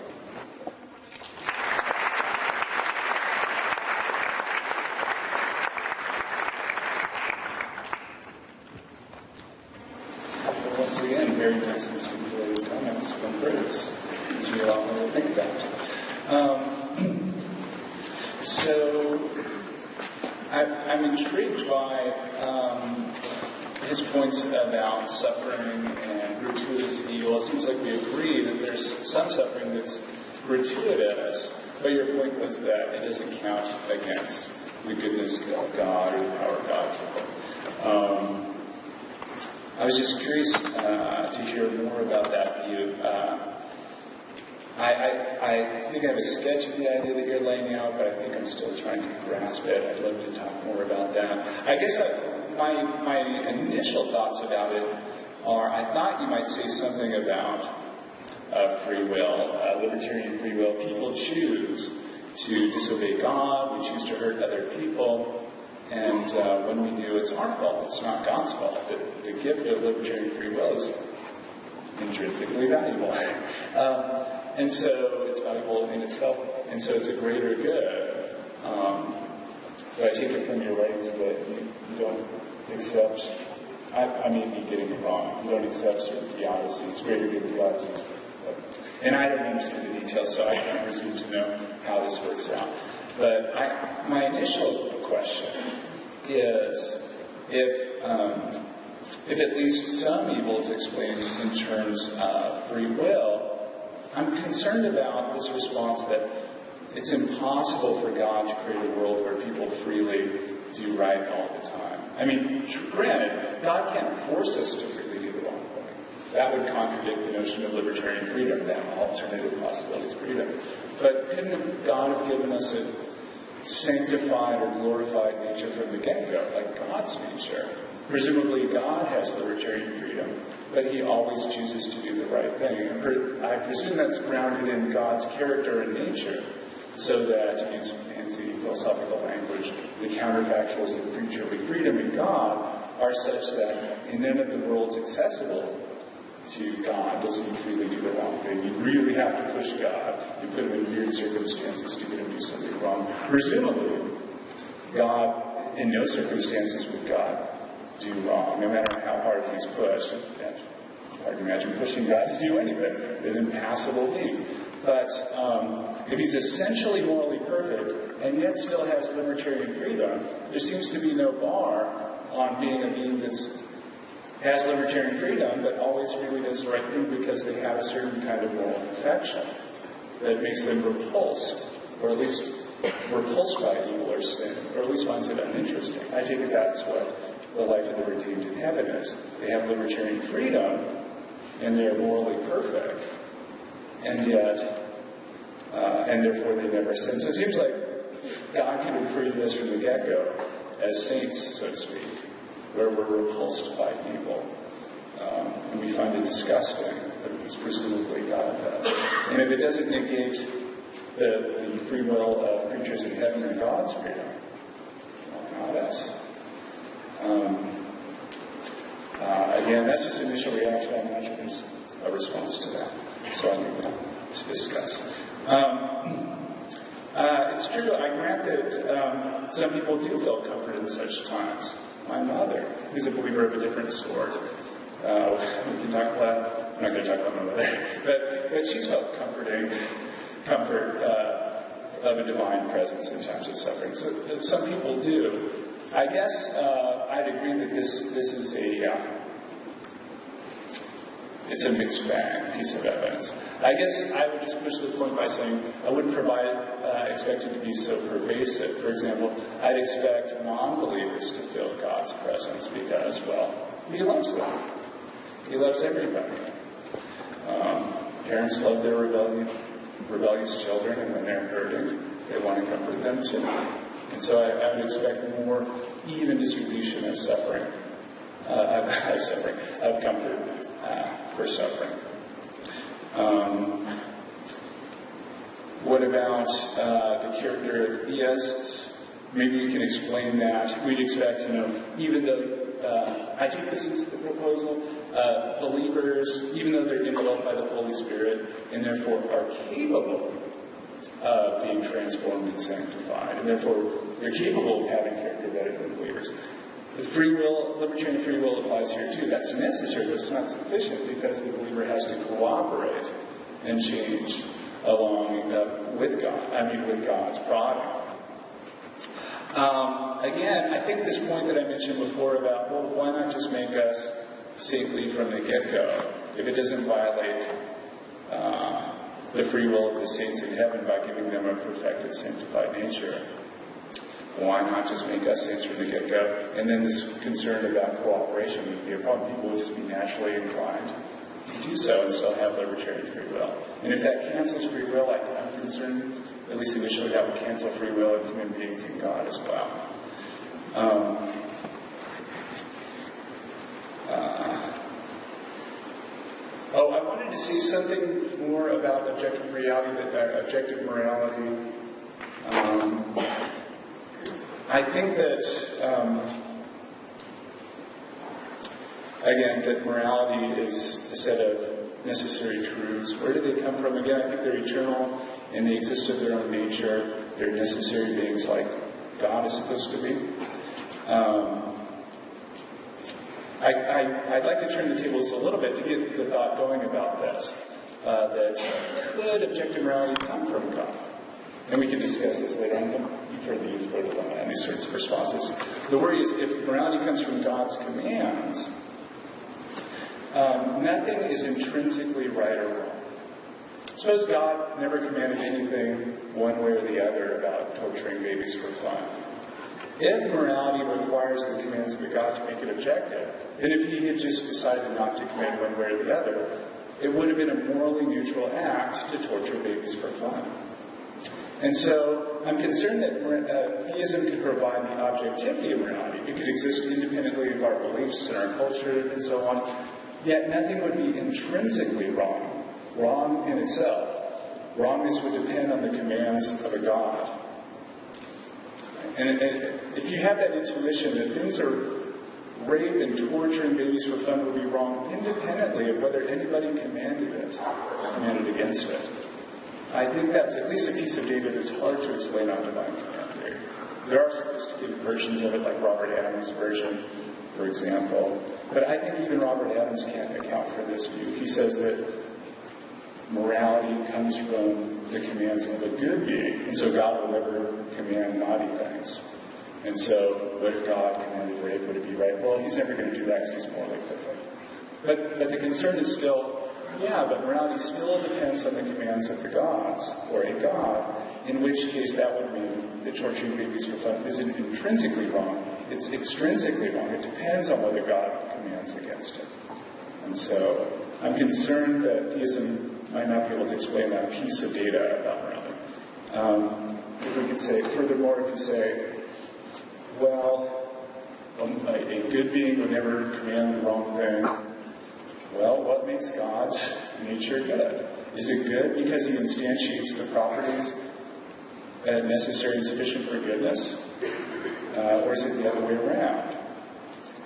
Once again, very nice and stimulating comments from Bruce. Gives me a lot more to think about. So, I'm intrigued by his points about suffering and gratuitous evil. It seems like we agree that there's some suffering that's gratuitous, but your point was that it doesn't count against the goodness of God or the power of God. So, I was just curious to hear more about that view. I think I have a sketch of the idea that you're laying out, but I think I'm still trying to grasp it. I'd love to talk more about that. I guess my initial thoughts about it are, I thought you might say something about free will, libertarian free will. People choose to disobey God, we choose to hurt other people. And when we do, it's our fault. It's not God's fault. The gift of libertarian free will is intrinsically valuable. And so it's valuable in itself. And so it's a greater good. But I take it from your writings that you don't accept, I may be getting it wrong, you don't accept certain theodicies, greater good theodicies. And I don't understand the details, so I don't presume to know how this works out. But my initial question is, if at least some evil is explained in terms of free will, I'm concerned about this response that it's impossible for God to create a world where people freely do right all the time. I mean, granted, God can't force us to freely do the wrong thing. That would contradict the notion of libertarian freedom, that alternative possibilities of freedom. But couldn't God have given us a sanctified or glorified nature from the get-go, like God's nature? Presumably God has libertarian freedom, but he always chooses to do the right thing. I presume that's grounded in God's character and nature, so that, to use fancy philosophical language, the counterfactuals of creaturely freedom in God are such that in none of the worlds accessible to God doesn't freely do the wrong thing. You really have to push God. You put him in weird circumstances to get him to do something wrong. Presumably, God, in no circumstances would God do wrong, no matter how hard he's pushed. It's hard to imagine pushing God to do anything. An impassible being. But if he's essentially morally perfect and yet still has libertarian freedom, there seems to be no bar on being a being that has libertarian freedom but always really does the right thing because they have a certain kind of moral perfection that makes them repulsed, or at least repulsed by evil or sin, or at least finds it uninteresting. I take it that's what the life of the redeemed in heaven is. They have libertarian freedom and they're morally perfect. And yet, and therefore they never sin. So it seems like God could have created us from the get-go as saints, so to speak, where we're repulsed by evil. And we find it disgusting, but it's presumably God does. And if it doesn't negate the free will of creatures in heaven and God's freedom, well, not us. Again, that's just initial reaction. I'm not sure there's a response to that. So I need to discuss. It's true, I grant that some people do feel comfort in such times. My mother, who's a believer of a different sort, we can talk about, I'm not going to talk about my mother, but she's felt comfort of a divine presence in times of suffering. So some people do. I guess I'd agree that this is it's a mixed bag piece of evidence. I guess I would just push the point by saying I wouldn't expect it to be so pervasive. For example, I'd expect non-believers to feel God's presence because, well, he loves them. He loves everybody. Parents love their rebellious children, and when they're hurting, they want to comfort them too. And so I would expect more even distribution of suffering, of comfort for suffering. What about the character of theists? Maybe you can explain that. We'd expect, even though, I think this is the proposal, believers, even though they're indwelt by the Holy Spirit, and therefore are capable of being transformed and sanctified, and therefore they're capable of having character better than believers. The free will, libertarian free will applies here too. That's necessary, but it's not sufficient because the believer has to cooperate and change along with God's product. Again, I think this point that I mentioned before about, well, why not just make us saintly from the get-go if it doesn't violate the free will of the saints in heaven by giving them a perfected, sanctified nature? Why not just make us saints from the get-go? And then this concern about cooperation would be a problem. People would just be naturally inclined to do so and still have libertarian free will. And if that cancels free will, I'm concerned, at least initially, that would cancel free will of human beings and God as well. I wanted to say something more about objective morality. I think that, again, that morality is a set of necessary truths. Where do they come from? Again, I think they're eternal and they exist of their own nature. They're necessary beings like God is supposed to be. I'd like to turn the tables a little bit to get the thought going about this. That could objective morality come from God? And we can discuss this later on. You've heard the youth vote on these sorts of responses. The worry is if morality comes from God's commands, nothing is intrinsically right or wrong. Suppose God never commanded anything one way or the other about torturing babies for fun. If morality requires the commands of God to make it objective, then if he had just decided not to command one way or the other, it would have been a morally neutral act to torture babies for fun. And so I'm concerned that theism could provide the objectivity of morality. It could exist independently of our beliefs and our culture and so on. Yet nothing would be intrinsically wrong in itself. Wrongness would depend on the commands of a God. And if you have that intuition that things are rape and torturing babies for fun would be wrong independently of whether anybody commanded against it. I think that's at least a piece of data that's hard to explain on divine command theory. There are sophisticated versions of it, like Robert Adams' version, for example. But I think even Robert Adams can't account for this view. He says that morality comes from the commands of a good being, and so God will never command naughty things. And so, what if God commanded rape? Would it be right? Well, he's never going to do that because he's morally perfect. But the concern is still, but morality still depends on the commands of the gods, or a god, in which case that would mean that torturing babies for fun isn't intrinsically wrong, it's extrinsically wrong. It depends on whether God commands against it. And so, I'm concerned that theism might not be able to explain that piece of data about morality. If we could say, furthermore, if you say, well, a good being would never command the wrong thing. Well, what makes God's nature good? Is it good because he instantiates the properties necessary and sufficient for goodness? Or is it the other way around?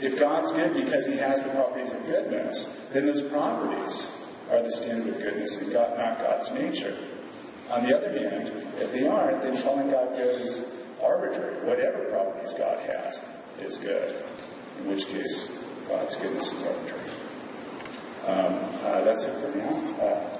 If God's good because he has the properties of goodness, then those properties are the standard of goodness and not God's nature. On the other hand, if they aren't, then calling God good is arbitrary. Whatever properties God has is good, in which case God's goodness is arbitrary. That's it for now.